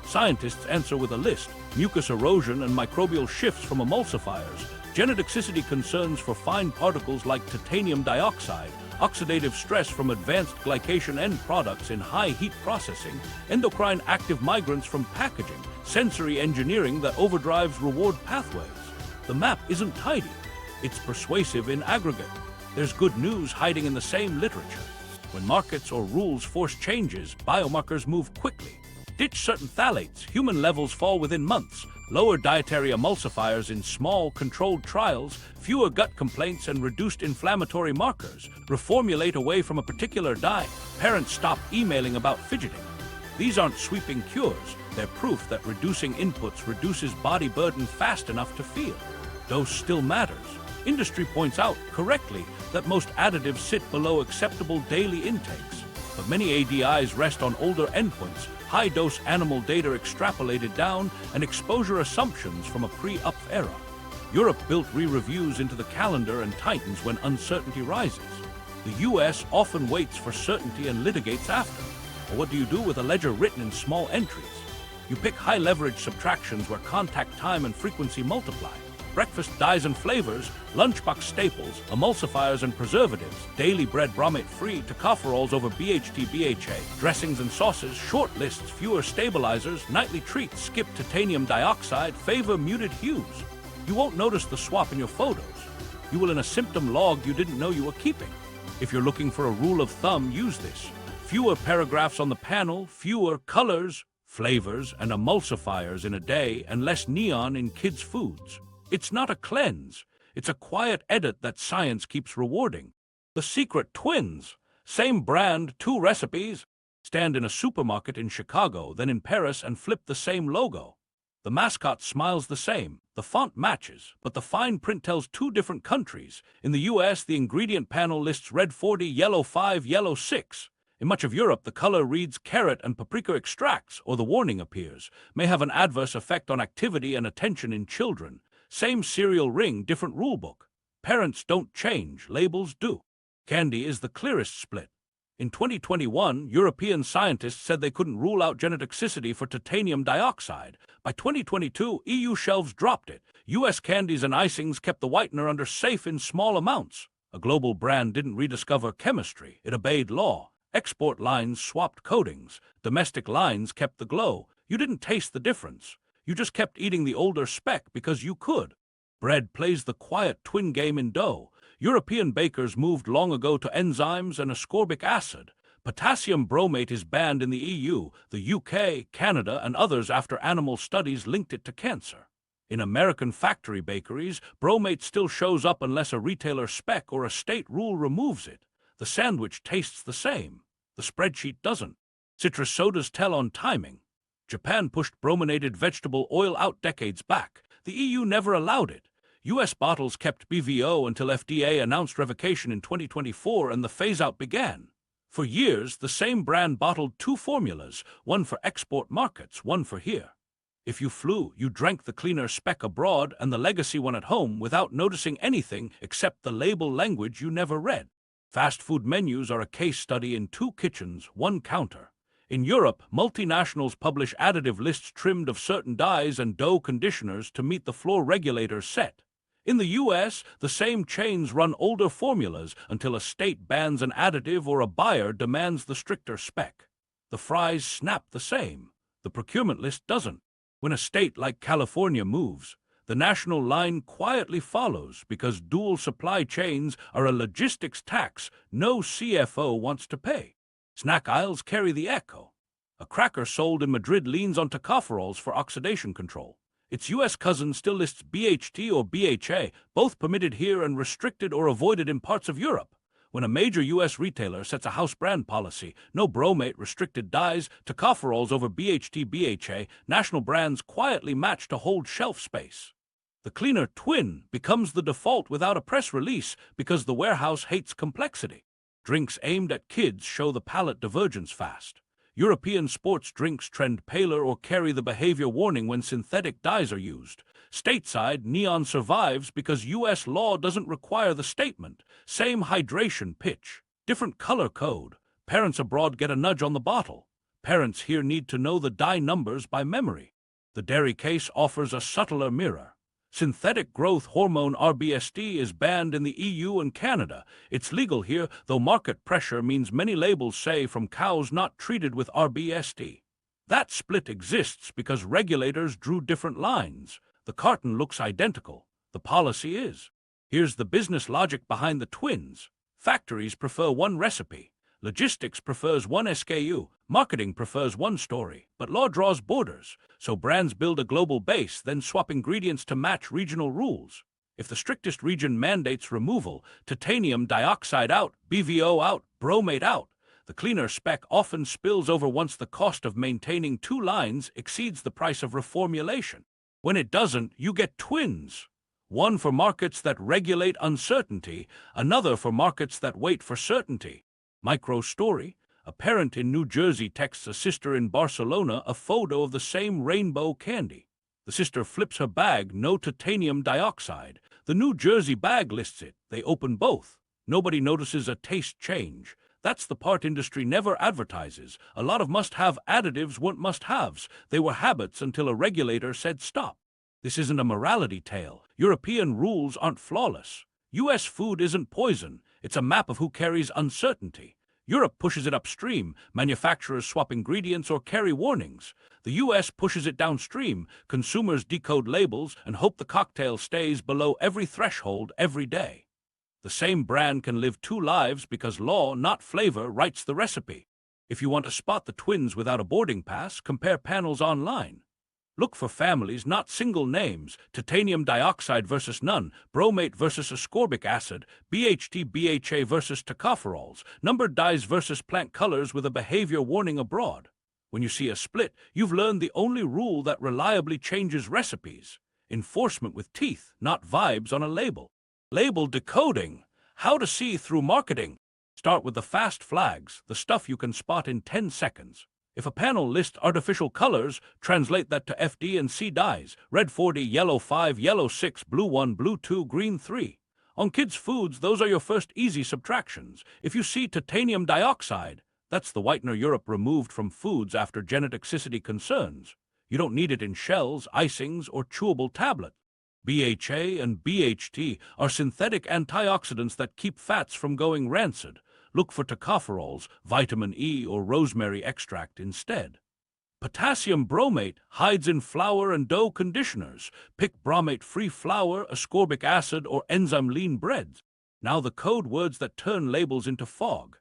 Scientists answer with a list: mucus erosion and microbial shifts from emulsifiers, genotoxicity concerns for fine particles like titanium dioxide, oxidative stress from advanced glycation end products in high heat processing, endocrine active migrants from packaging, sensory engineering that overdrives reward pathways. The map isn't tidy. It's persuasive in aggregate. There's good news hiding in the same literature. When markets or rules force changes, biomarkers move quickly. Ditch certain phthalates, human levels fall within months. Lower dietary emulsifiers in small, controlled trials, fewer gut complaints and reduced inflammatory markers. Reformulate away from a particular diet. Parents stop emailing about fidgeting. These aren't sweeping cures. They're proof that reducing inputs reduces body burden fast enough to feel. Dose still matters. Industry points out, correctly, that most additives sit below acceptable daily intakes. But many ADIs rest on older endpoints, high-dose animal data extrapolated down, and exposure assumptions from a pre-UP era. Europe built re-reviews into the calendar and tightens when uncertainty rises. The US often waits for certainty and litigates after. Or what do you do with a ledger written in small entries? You pick high-leverage subtractions where contact time and frequency multiply. Breakfast dyes and flavors, lunchbox staples, emulsifiers and preservatives, daily bread bromate-free, tocopherols over BHT BHA, dressings and sauces, short lists, fewer stabilizers, nightly treats, skip titanium dioxide, favor muted hues. You won't notice the swap in your photos. You will in a symptom log you didn't know you were keeping. If you're looking for a rule of thumb, use this. Fewer paragraphs on the panel, fewer colors, flavors, and emulsifiers in a day, and less neon in kids' foods. It's not a cleanse. It's a quiet edit that science keeps rewarding. The secret twins. Same brand, two recipes. Stand in a supermarket in Chicago, then in Paris, and flip the same logo. The mascot smiles the same. The font matches, but the fine print tells two different countries. In the US, the ingredient panel lists red 40, yellow 5, yellow 6. In much of Europe, the color reads carrot and paprika extracts, or the warning appears. May have an adverse effect on activity and attention in children. Same serial ring, different rulebook. Parents don't change, labels do. Candy is the clearest split. In 2021, European scientists said they couldn't rule out genotoxicity for titanium dioxide. By 2022, EU shelves dropped it. US candies and icings kept the whitener under safe in small amounts. A global brand didn't rediscover chemistry. It obeyed law. Export lines swapped coatings. Domestic lines kept the glow. You didn't taste the difference. You just kept eating the older spec because you could. Bread plays the quiet twin game in dough. European bakers moved long ago to enzymes and ascorbic acid. Potassium bromate is banned in the EU, the UK, Canada, and others after animal studies linked it to cancer. In American factory bakeries, bromate still shows up unless a retailer spec or a state rule removes it. The sandwich tastes the same. The spreadsheet doesn't. Citrus sodas tell on timing. Japan pushed brominated vegetable oil out decades back. The EU never allowed it. US bottles kept BVO until FDA announced revocation in 2024 and the phase-out began. For years, the same brand bottled two formulas, one for export markets, one for here. If you flew, you drank the cleaner spec abroad and the legacy one at home without noticing anything except the label language you never read. Fast food menus are a case study in 2 kitchens, 1 counter. In Europe, multinationals publish additive lists trimmed of certain dyes and dough conditioners to meet the floor regulator set. In the US, the same chains run older formulas until a state bans an additive or a buyer demands the stricter spec. The fries snap the same. The procurement list doesn't. When a state like California moves, the national line quietly follows because dual supply chains are a logistics tax no CFO wants to pay. Snack aisles carry the echo. A cracker sold in Madrid leans on tocopherols for oxidation control. Its U.S. cousin still lists BHT or BHA, both permitted here and restricted or avoided in parts of Europe. When a major U.S. retailer sets a house brand policy, no bromate restricted dyes, tocopherols over BHT BHA, national brands quietly match to hold shelf space. The cleaner twin becomes the default without a press release because the warehouse hates complexity. Drinks aimed at kids show the palate divergence fast. European sports drinks trend paler or carry the behavior warning when synthetic dyes are used. Stateside, neon survives because U.S. law doesn't require the statement. Same hydration pitch, different color code. Parents abroad get a nudge on the bottle. Parents here need to know the dye numbers by memory. The dairy case offers a subtler mirror. Synthetic growth hormone RBSD is banned in the EU and Canada. It's legal here, though market pressure means many labels say from cows not treated with RBSD. That split exists because regulators drew different lines. The carton looks identical. The policy is. Here's the business logic behind the twins. Factories prefer one recipe. Logistics prefers one SKU. Marketing prefers one story. But law draws borders. So brands build a global base, then swap ingredients to match regional rules. If the strictest region mandates removal, titanium dioxide out, BVO out, bromate out, the cleaner spec often spills over once the cost of maintaining 2 lines exceeds the price of reformulation. When it doesn't, you get twins. One for markets that regulate uncertainty, another for markets that wait for certainty. Micro story. A parent in New Jersey texts a sister in Barcelona a photo of the same rainbow candy. The sister flips her bag, no titanium dioxide. The New Jersey bag lists it. They open both. Nobody notices a taste change. That's the part industry never advertises. A lot of must-have additives weren't must-haves. They were habits until a regulator said stop. This isn't a morality tale. European rules aren't flawless. U.S. food isn't poison. It's a map of who carries uncertainty. Europe pushes it upstream. Manufacturers swap ingredients or carry warnings. The U.S. pushes it downstream. Consumers decode labels and hope the cocktail stays below every threshold every day. The same brand can live 2 lives because law, not flavor, writes the recipe. If you want to spot the twins without a boarding pass, compare panels online. Look for families, not single names. Titanium dioxide versus none, bromate versus ascorbic acid, BHT BHA versus tocopherols, numbered dyes versus plant colors with a behavior warning abroad. When you see a split, you've learned the only rule that reliably changes recipes. Enforcement with teeth, not vibes on a label. Label decoding. How to see through marketing. Start with the fast flags, the stuff you can spot in 10 seconds. If a panel lists artificial colors, translate that to FD and C dyes. Red 40, yellow 5, yellow 6, blue 1, blue 2, green 3. On kids' foods, those are your first easy subtractions. If you see titanium dioxide, that's the whitener Europe removed from foods after genetoxicity concerns. You don't need it in shells, icings, or chewable tablets. BHA and BHT are synthetic antioxidants that keep fats from going rancid. Look for tocopherols, vitamin E, or rosemary extract instead. Potassium bromate hides in flour and dough conditioners. Pick bromate-free flour, ascorbic acid, or enzyme-lean breads. Now the code words that turn labels into fog.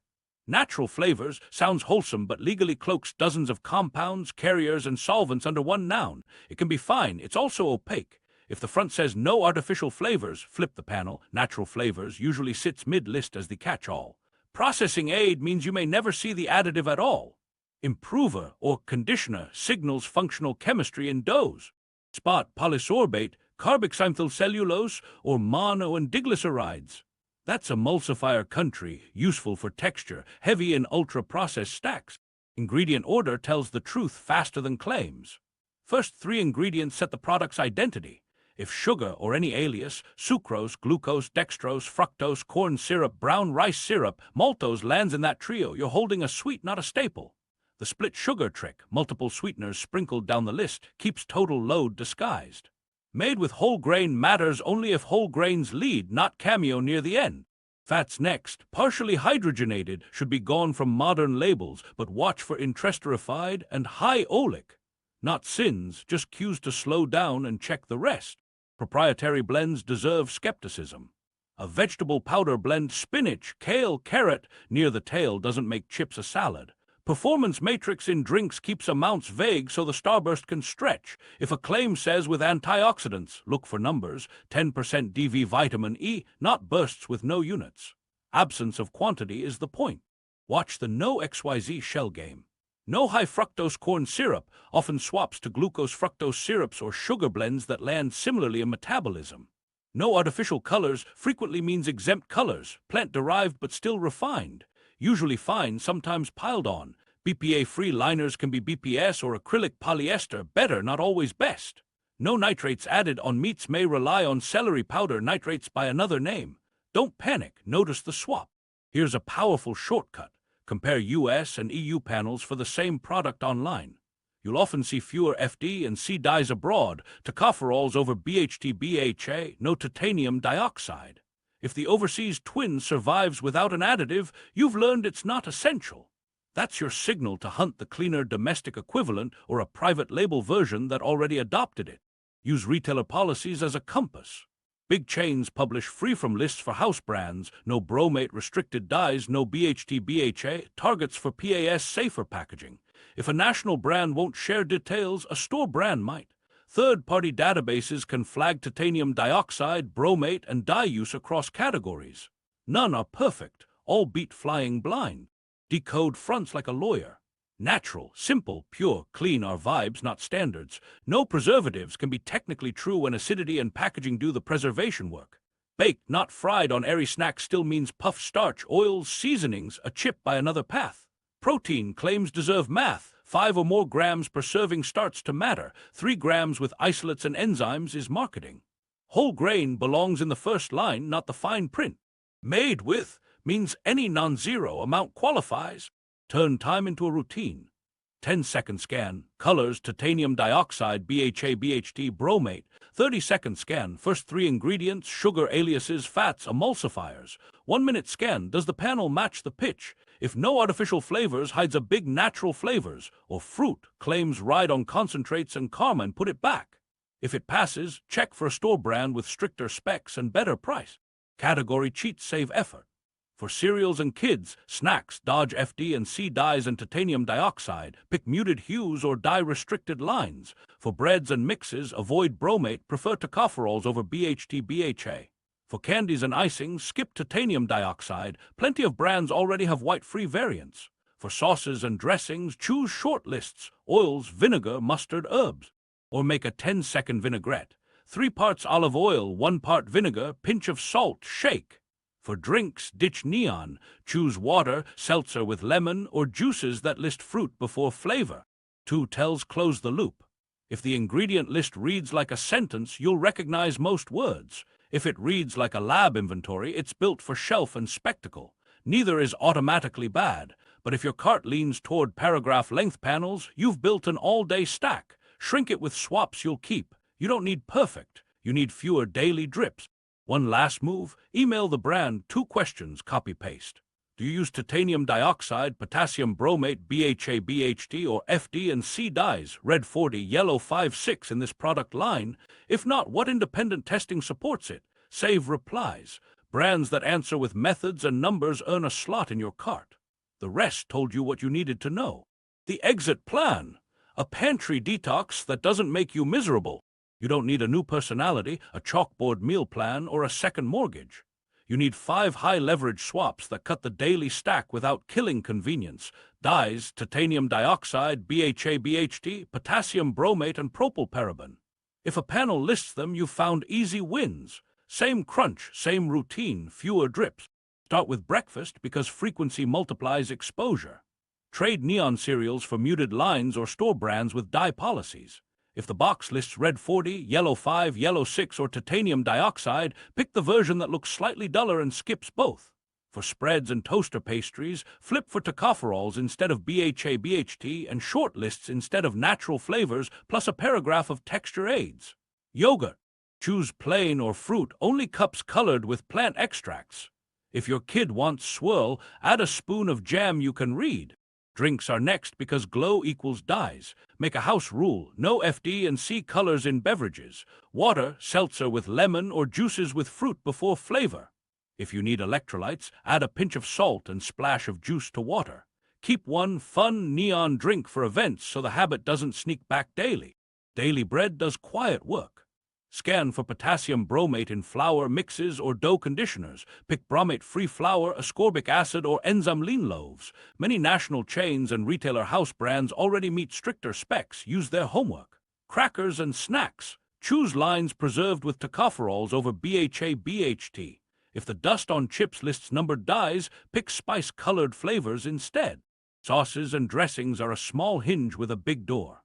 Natural flavors sounds wholesome but legally cloaks dozens of compounds, carriers, and solvents under one noun. It can be fine. It's also opaque. If the front says no artificial flavors, flip the panel. Natural flavors usually sits mid-list as the catch-all. Processing aid means you may never see the additive at all. Improver or conditioner signals functional chemistry in doughs. Spot polysorbate, carboxymethylcellulose, or mono and diglycerides. That's emulsifier country, useful for texture, heavy in ultra-processed stacks. Ingredient order tells the truth faster than claims. First three ingredients set the product's identity. If sugar or any alias, sucrose, glucose, dextrose, fructose, corn syrup, brown rice syrup, maltose lands in that trio, you're holding a sweet, not a staple. The split sugar trick, multiple sweeteners sprinkled down the list, keeps total load disguised. Made with whole grain matters only if whole grains lead, not cameo near the end. Fats next, partially hydrogenated, should be gone from modern labels, but watch for intesterified and high oleic. Not sins, just cues to slow down and check the rest. Proprietary blends deserve skepticism. A vegetable powder blend, spinach, kale, carrot, near the tail doesn't make chips a salad. Performance matrix in drinks keeps amounts vague so the starburst can stretch. If a claim says with antioxidants, look for numbers, 10% DV vitamin E, not bursts with no units. Absence of quantity is the point. Watch the no XYZ shell game. No high fructose corn syrup often swaps to glucose fructose syrups or sugar blends that land similarly in metabolism. No artificial colors frequently means exempt colors, plant-derived but still refined. Usually fine, sometimes piled on. BPA-free liners can be BPS or acrylic polyester, better, not always best. No nitrates added on meats may rely on celery powder nitrates by another name. Don't panic, notice the swap. Here's a powerful shortcut. Compare US and EU panels for the same product online. You'll often see fewer FD and C dyes abroad, tocopherols over BHT-BHA, no titanium dioxide. If the overseas twin survives without an additive, you've learned it's not essential. That's your signal to hunt the cleaner domestic equivalent or a private label version that already adopted it. Use retailer policies as a compass. Big chains publish free-from lists for house brands, no bromate restricted dyes, no BHT-BHA, targets for PAS safer packaging. If a national brand won't share details, a store brand might. Third-party databases can flag titanium dioxide, bromate, and dye use across categories. None are perfect, all beat flying blind. Decode fronts like a lawyer. Natural, simple, pure, clean are vibes, not standards. No preservatives can be technically true when acidity and packaging do the preservation work. Baked, not fried on airy snacks still means puff starch, oils, seasonings, a chip by another path. Protein claims deserve math. 5 or more grams per serving starts to matter. 3 grams with isolates and enzymes is marketing. Whole grain belongs in the first line, not the fine print. Made with means any non-zero amount qualifies. Turn time into a routine. 10-second scan, colors, titanium dioxide, BHA, BHT, bromate. 30-second scan, first 3 ingredients, sugar, aliases, fats, emulsifiers. 1-minute scan, does the panel match the pitch? If no artificial flavors hides a big natural flavors, or fruit claims ride on concentrates and karma and put it back. If it passes, check for a store brand with stricter specs and better price. Category cheats save effort. For cereals and kids, snacks, dodge FD and C dyes and titanium dioxide, pick muted hues or dye-restricted lines. For breads and mixes, avoid bromate, prefer tocopherols over BHT-BHA. For candies and icings, skip titanium dioxide, plenty of brands already have white-free variants. For sauces and dressings, choose short lists, oils, vinegar, mustard, herbs. Or make a 10-second vinaigrette. 3 parts olive oil, 1 part vinegar, pinch of salt, shake. For drinks, ditch neon. Choose water, seltzer with lemon, or juices that list fruit before flavor. 2 tells close the loop. If the ingredient list reads like a sentence, you'll recognize most words. If it reads like a lab inventory, it's built for shelf and spectacle. Neither is automatically bad, but if your cart leans toward paragraph length panels, you've built an all-day stack. Shrink it with swaps you'll keep. You don't need perfect. You need fewer daily drips. One last move, email the brand 2 questions, copy-paste. Do you use titanium dioxide, potassium bromate, BHA, BHT, or FD and C dyes, red 40, yellow 5-6 in this product line? If not, what independent testing supports it? Save replies. Brands that answer with methods and numbers earn a slot in your cart. The rest told you what you needed to know. The exit plan. A pantry detox that doesn't make you miserable. You don't need a new personality, a chalkboard meal plan, or a second mortgage. You need 5 high-leverage swaps that cut the daily stack without killing convenience. Dyes, titanium dioxide, BHA, BHT, potassium bromate, and propylparaben. If a panel lists them, you've found easy wins. Same crunch, same routine, fewer drips. Start with breakfast because frequency multiplies exposure. Trade neon cereals for muted lines or store brands with dye policies. If the box lists red 40, yellow 5, yellow 6, or titanium dioxide, pick the version that looks slightly duller and skips both. For spreads and toaster pastries, flip for tocopherols instead of BHA-BHT and short lists instead of natural flavors, plus a paragraph of texture aids. Yogurt. Choose plain or fruit, only cups colored with plant extracts. If your kid wants swirl, add a spoon of jam you can read. Drinks are next because glow equals dyes. Make a house rule, no FD and C colors in beverages. Water, seltzer with lemon or juices with fruit before flavor. If you need electrolytes, add a pinch of salt and splash of juice to water. Keep one fun neon drink for events so the habit doesn't sneak back daily. Daily bread does quiet work. Scan for potassium bromate in flour mixes or dough conditioners. Pick bromate-free flour, ascorbic acid, or enzyme lean loaves. Many national chains and retailer house brands already meet stricter specs. Use their homework. Crackers and snacks. Choose lines preserved with tocopherols over BHA-BHT. If the dust on chips lists numbered dyes, pick spice-colored flavors instead. Sauces and dressings are a small hinge with a big door.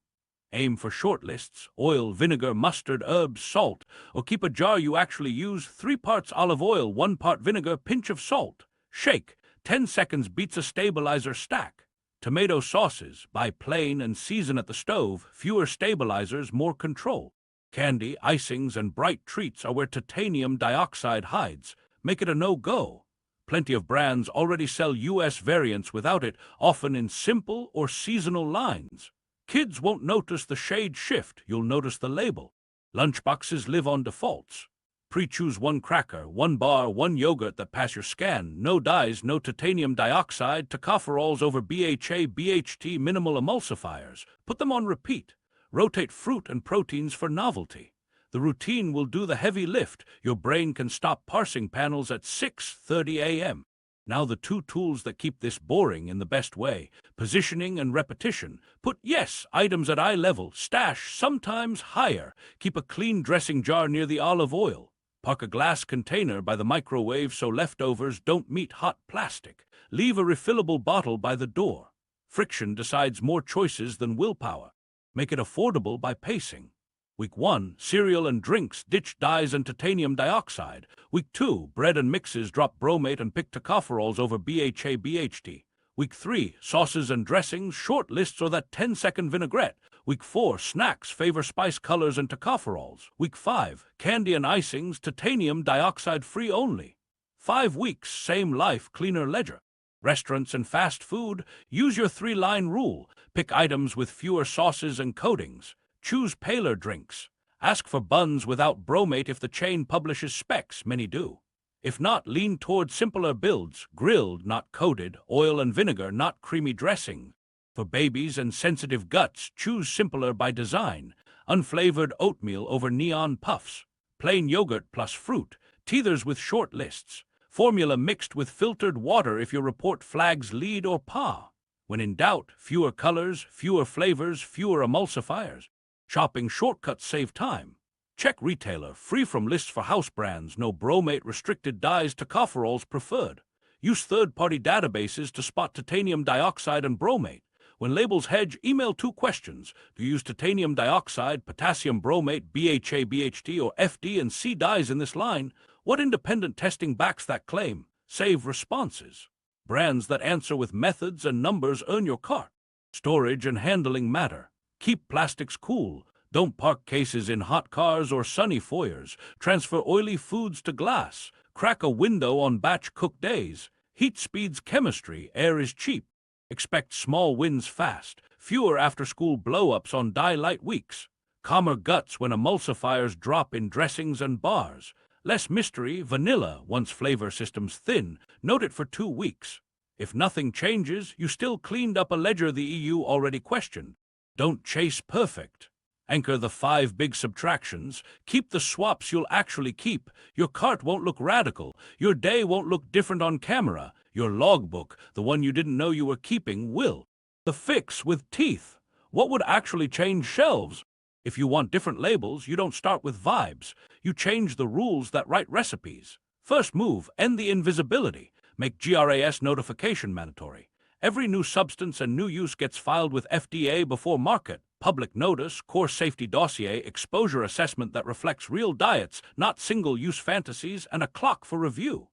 Aim for short lists, oil, vinegar, mustard, herbs, salt, or keep a jar you actually use, 3 parts olive oil, 1 part vinegar, pinch of salt. Shake, 10 seconds beats a stabilizer stack. Tomato sauces, buy plain and season at the stove, fewer stabilizers, more control. Candy, icings, and bright treats are where titanium dioxide hides. Make it a no-go. Plenty of brands already sell US variants without it, often in simple or seasonal lines. Kids won't notice the shade shift, you'll notice the label. Lunchboxes live on defaults. Pre-choose 1 cracker, 1 bar, 1 yogurt that pass your scan. No dyes, no titanium dioxide, tocopherols over BHA, BHT, minimal emulsifiers. Put them on repeat. Rotate fruit and proteins for novelty. The routine will do the heavy lift. Your brain can stop parsing panels at 6:30 a.m. Now the 2 tools that keep this boring in the best way, positioning and repetition. Put yes items at eye level, stash sometimes higher. Keep a clean dressing jar near the olive oil. Park a glass container by the microwave so leftovers don't meet hot plastic. Leave a refillable bottle by the door. Friction decides more choices than willpower. Make it affordable by pacing. Week 1, cereal and drinks, ditch dyes and titanium dioxide. Week 2, bread and mixes, drop bromate and pick tocopherols over BHA-BHT. Week 3, sauces and dressings, short lists or that 10-second vinaigrette. Week 4, snacks, favor spice colors and tocopherols. Week 5, candy and icings, titanium dioxide free only. 5 weeks, same life, cleaner ledger. Restaurants and fast food, use your 3-line rule. Pick items with fewer sauces and coatings. Choose paler drinks. Ask for buns without bromate if the chain publishes specs, many do. If not, lean toward simpler builds, grilled, not coated, oil and vinegar, not creamy dressing. For babies and sensitive guts, choose simpler by design. Unflavored oatmeal over neon puffs. Plain yogurt plus fruit. Teethers with short lists. Formula mixed with filtered water if your report flags lead or PA. When in doubt, fewer colors, fewer flavors, fewer emulsifiers. Shopping shortcuts save time. Check retailer, free from lists for house brands, no bromate restricted dyes, tocopherols preferred. Use third-party databases to spot titanium dioxide and bromate. When labels hedge, email 2 questions. Do you use titanium dioxide, potassium bromate, BHA, BHT, or FD and C dyes in this line? What independent testing backs that claim? Save responses. Brands that answer with methods and numbers earn your cart. Storage and handling matter. Keep plastics cool. Don't park cases in hot cars or sunny foyers. Transfer oily foods to glass. Crack a window on batch cook days. Heat speeds chemistry. Air is cheap. Expect small wins fast. Fewer after-school blow-ups on dye-light weeks. Calmer guts when emulsifiers drop in dressings and bars. Less mystery, vanilla, once flavor systems thin. Note it for 2 weeks. If nothing changes, you still cleaned up a ledger the EU already questioned. Don't chase perfect. Anchor the 5 big subtractions. Keep the swaps you'll actually keep. Your cart won't look radical. Your day won't look different on camera. Your logbook, the one you didn't know you were keeping, will. The fix with teeth. What would actually change shelves? If you want different labels, you don't start with vibes. You change the rules that write recipes. First move, end the invisibility. Make GRAS notification mandatory. Every new substance and new use gets filed with FDA before market. Public notice, core safety dossier, exposure assessment that reflects real diets, not single-use fantasies, and a clock for review.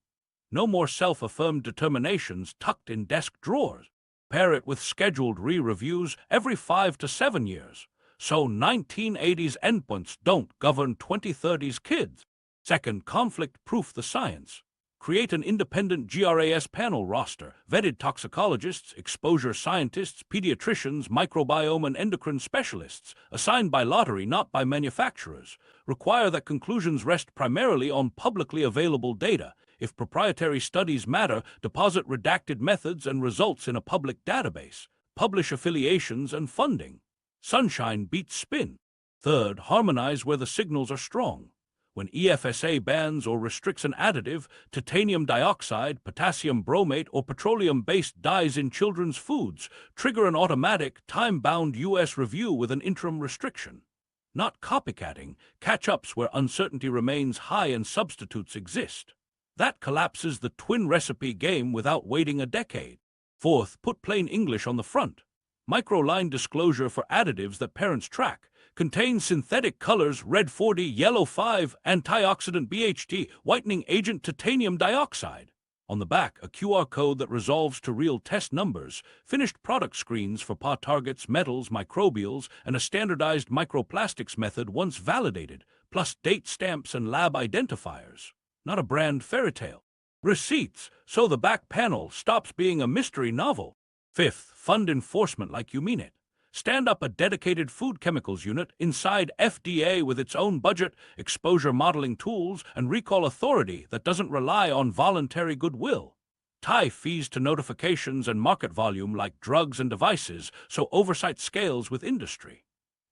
No more self-affirmed determinations tucked in desk drawers. Pair it with scheduled re-reviews every 5 to 7 years. So 1980s endpoints don't govern 2030s kids. Second, conflict-proof the science. Create an independent GRAS panel roster, vetted toxicologists, exposure scientists, pediatricians, microbiome and endocrine specialists, assigned by lottery, not by manufacturers. Require that conclusions rest primarily on publicly available data. If proprietary studies matter, deposit redacted methods and results in a public database. Publish affiliations and funding. Sunshine beats spin. Third, harmonize where the signals are strong. When EFSA bans or restricts an additive, titanium dioxide, potassium bromate, or petroleum-based dyes in children's foods, trigger an automatic, time-bound U.S. review with an interim restriction. Not copycatting, catch-ups where uncertainty remains high and substitutes exist. That collapses the twin recipe game without waiting a decade. Fourth, put plain English on the front. Microline disclosure for additives that parents track. Contains synthetic colors, red 40, yellow 5, antioxidant BHT, whitening agent titanium dioxide. On the back, a QR code that resolves to real test numbers, finished product screens for PA targets, metals, microbials, and a standardized microplastics method once validated, plus date stamps and lab identifiers. Not a brand fairy tale. Receipts, so the back panel stops being a mystery novel. Fifth, fund enforcement like you mean it. Stand up a dedicated food chemicals unit inside FDA with its own budget, exposure modeling tools, and recall authority that doesn't rely on voluntary goodwill. Tie fees to notifications and market volume like drugs and devices so oversight scales with industry.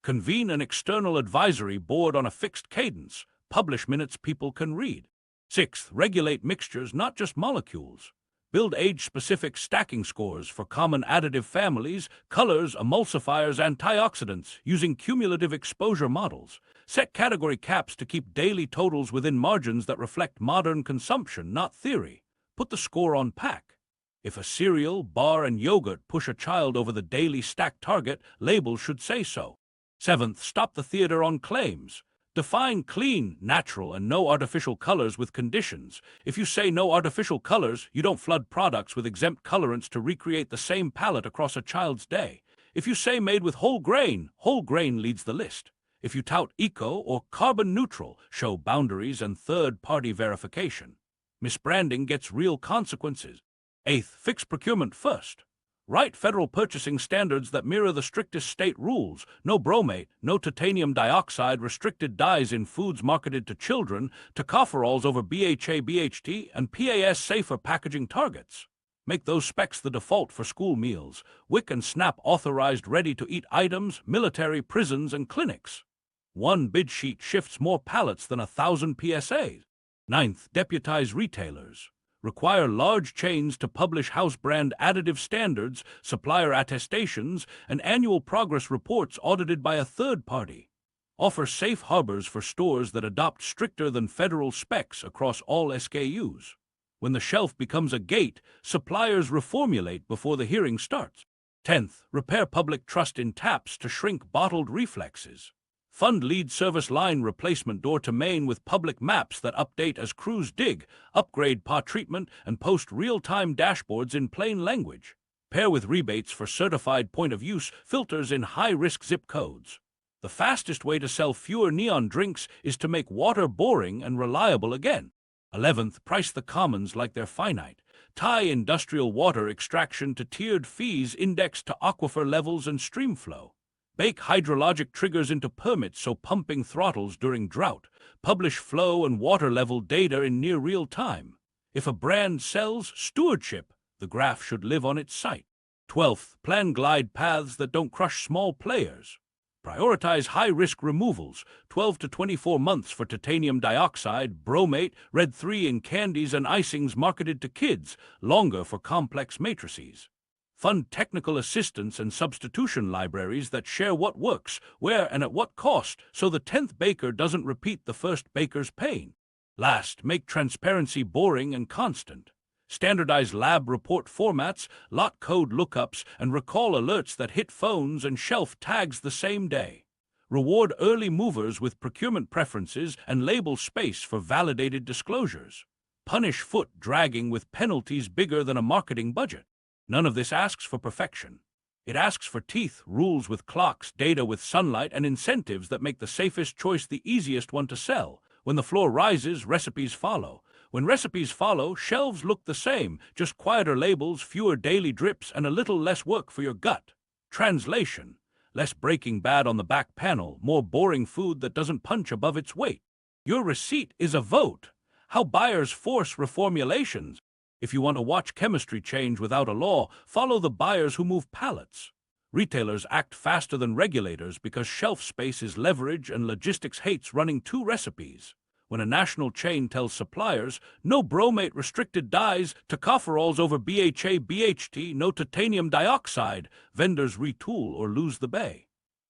Convene an external advisory board on a fixed cadence. Publish minutes people can read. Sixth, regulate mixtures, not just molecules. Build age-specific stacking scores for common additive families, colors, emulsifiers, antioxidants using cumulative exposure models. Set category caps to keep daily totals within margins that reflect modern consumption, not theory. Put the score on pack. If a cereal, bar, and yogurt push a child over the daily stack target, labels should say so. Seventh, stop the theater on claims. Define clean, natural, and no artificial colors with conditions. If you say no artificial colors, you don't flood products with exempt colorants to recreate the same palette across a child's day. If you say made with whole grain leads the list. If you tout eco or carbon neutral, show boundaries and third-party verification. Misbranding gets real consequences. Eighth, fix procurement first. Write federal purchasing standards that mirror the strictest state rules. No bromate, no titanium dioxide, restricted dyes in foods marketed to children, tocopherols over BHA, BHT, and PAS safer packaging targets. Make those specs the default for school meals. WIC and SNAP authorized ready-to-eat items, military, prisons, and clinics. One bid sheet shifts more pallets than 1,000 PSAs. Ninth, deputize retailers. Require large chains to publish house brand additive standards, supplier attestations, and annual progress reports audited by a third party. Offer safe harbors for stores that adopt stricter than federal specs across all SKUs. When the shelf becomes a gate, suppliers reformulate before the hearing starts. 10th, repair public trust in taps to shrink bottled reflexes. Fund lead service line replacement door to main with public maps that update as crews dig, upgrade PA treatment, and post real-time dashboards in plain language. Pair with rebates for certified point-of-use filters in high-risk zip codes. The fastest way to sell fewer neon drinks is to make water boring and reliable again. 11th, price the commons like they're finite. Tie industrial water extraction to tiered fees indexed to aquifer levels and stream flow. Bake hydrologic triggers into permits so pumping throttles during drought. Publish flow and water level data in near real time. If a brand sells stewardship, the graph should live on its site. 12th, plan glide paths that don't crush small players. Prioritize high-risk removals, 12 to 24 months for titanium dioxide, bromate, red 3 in candies and icings marketed to kids, longer for complex matrices. Fund technical assistance and substitution libraries that share what works, where and at what cost, so the 10th baker doesn't repeat the first baker's pain. Last, make transparency boring and constant. Standardized lab report formats, lot code lookups, and recall alerts that hit phones and shelf tags the same day. Reward early movers with procurement preferences and label space for validated disclosures. Punish foot dragging with penalties bigger than a marketing budget. None of this asks for perfection. It asks for teeth, rules with clocks, data with sunlight, and incentives that make the safest choice the easiest one to sell. When the floor rises, recipes follow. When recipes follow, shelves look the same, just quieter labels, fewer daily drips, and a little less work for your gut. Translation: less Breaking Bad on the back panel, more boring food that doesn't punch above its weight. Your receipt is a vote. How buyers force reformulations. If you want to watch chemistry change without a law, follow the buyers who move pallets. Retailers act faster than regulators because shelf space is leverage and logistics hates running two recipes. When a national chain tells suppliers, no bromate restricted dyes, tocopherols over BHA, BHT, no titanium dioxide, vendors retool or lose the bay.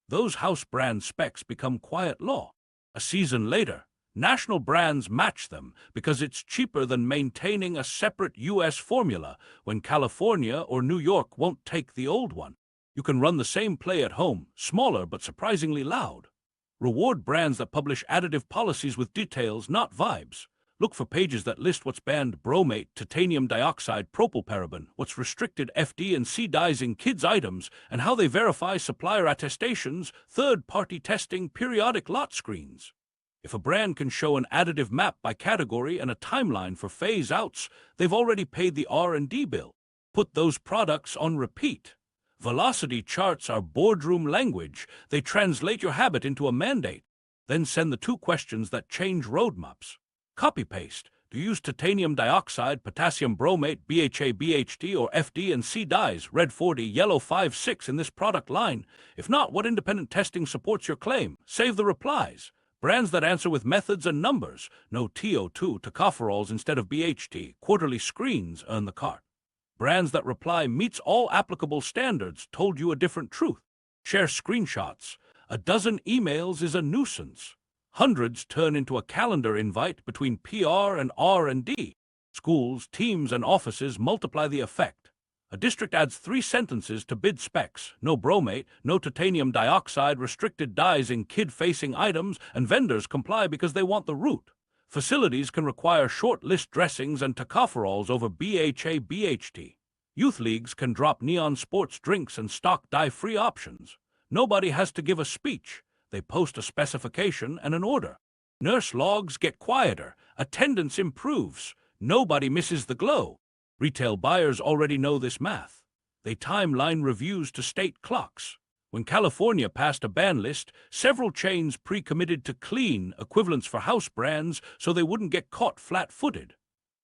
Those house brand specs become quiet law. A season later, national brands match them because it's cheaper than maintaining a separate U.S. formula when California or New York won't take the old one. You can run the same play at home, smaller but surprisingly loud. Reward brands that publish additive policies with details, not vibes. Look for pages that list what's banned: bromate, titanium dioxide, propylparaben, what's restricted FD and C dyes in kids' items, and how they verify supplier attestations, third-party testing, periodic lot screens. If a brand can show an additive map by category and a timeline for phase-outs, they've already paid the R&D bill. Put those products on repeat. Velocity charts are boardroom language. They translate your habit into a mandate. Then send the 2 questions that change roadmaps. Copy-paste. Do you use titanium dioxide, potassium bromate, BHA, BHT, or FD and C dyes, red 40, yellow 5-6 in this product line? If not, what independent testing supports your claim? Save the replies. Brands that answer with methods and numbers. No TO2, tocopherols instead of BHT. Quarterly screens earn the cart. Brands that reply meets all applicable standards told you a different truth. Share screenshots. A dozen emails is a nuisance. Hundreds turn into a calendar invite between PR and R&D. Schools, teams, and offices multiply the effect. A district adds 3 sentences to bid specs: no bromate, no titanium dioxide, restricted dyes in kid-facing items, and vendors comply because they want the root. Facilities can require short list dressings and tocopherols over BHA, BHT. Youth leagues can drop neon sports drinks and stock dye-free options. Nobody has to give a speech. They post a specification and an order. Nurse logs get quieter. Attendance improves. Nobody misses the glow. Retail buyers already know this math. They timeline reviews to state clocks. When California passed a ban list, several chains pre-committed to clean equivalents for house brands so they wouldn't get caught flat-footed.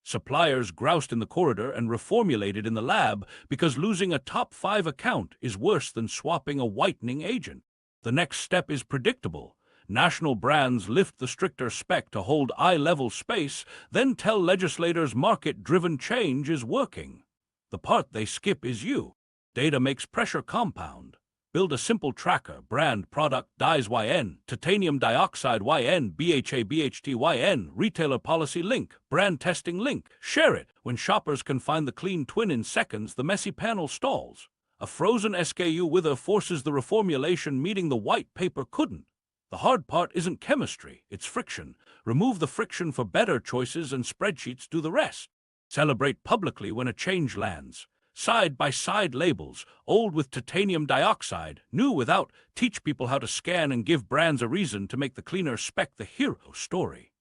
Suppliers groused in the corridor and reformulated in the lab because losing a top 5 account is worse than swapping a whitening agent. The next step is predictable. National brands lift the stricter spec to hold eye-level space, then tell legislators market-driven change is working. The part they skip is you. Data makes pressure compound. Build a simple tracker: brand, product, dyes YN, titanium dioxide YN, BHA, BHT YN, retailer policy link, brand testing link. Share it. When shoppers can find the clean twin in seconds, the messy panel stalls. A frozen SKU wither forces the reformulation meeting the white paper couldn't. The hard part isn't chemistry, it's friction. Remove the friction for better choices and spreadsheets do the rest. Celebrate publicly when a change lands. Side-by-side labels, old with titanium dioxide, new without. Teach people how to scan and give brands a reason to make the cleaner spec the hero story.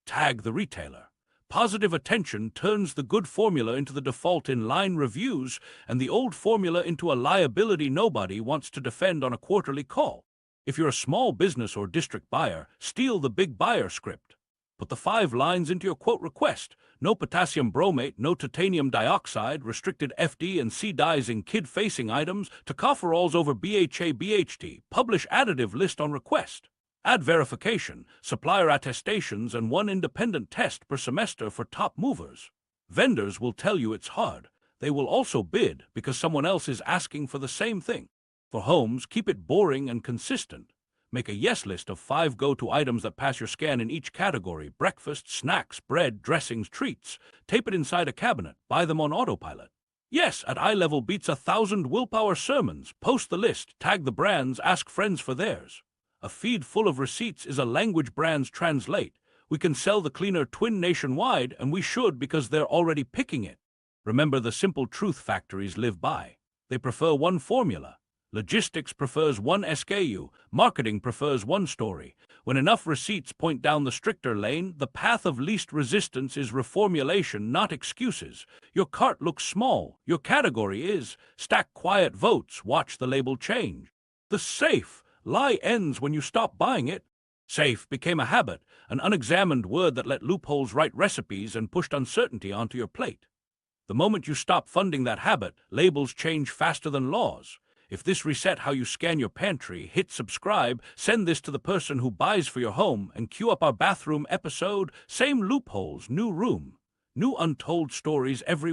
Tag the retailer. Positive attention turns the good formula into the default in line reviews and the old formula into a liability nobody wants to defend on a quarterly call. If you're a small business or district buyer, steal the big buyer script. Put the 5 lines into your quote request. No potassium bromate, no titanium dioxide, restricted FD and C dyes in kid-facing items, tocopherols over BHA, BHT. Publish additive list on request. Add verification, supplier attestations, and 1 independent test per semester for top movers. Vendors will tell you it's hard. They will also bid because someone else is asking for the same thing. For homes, keep it boring and consistent. Make a yes list of 5 go-to items that pass your scan in each category: breakfast, snacks, bread, dressings, treats. Tape it inside a cabinet. Buy them on autopilot. Yes, at eye level beats 1,000 willpower sermons. Post the list, tag the brands, ask friends for theirs. A feed full of receipts is a language brands translate. We can sell the cleaner twin nationwide, and we should because they're already picking it. Remember, the simple truth factories live by. They prefer one formula. Logistics prefers one SKU. Marketing prefers one story. When enough receipts point down the stricter lane, the path of least resistance is reformulation, not excuses. Your cart looks small. Your category is. Stack quiet votes. Watch the label change. The safe lie ends when you stop buying it. Safe became a habit, an unexamined word that let loopholes write recipes and pushed uncertainty onto your plate. The moment you stop funding that habit, labels change faster than laws. If this reset how you scan your pantry, hit subscribe, send this to the person who buys for your home, and queue up our bathroom episode. Same loopholes, new room. New untold stories every week.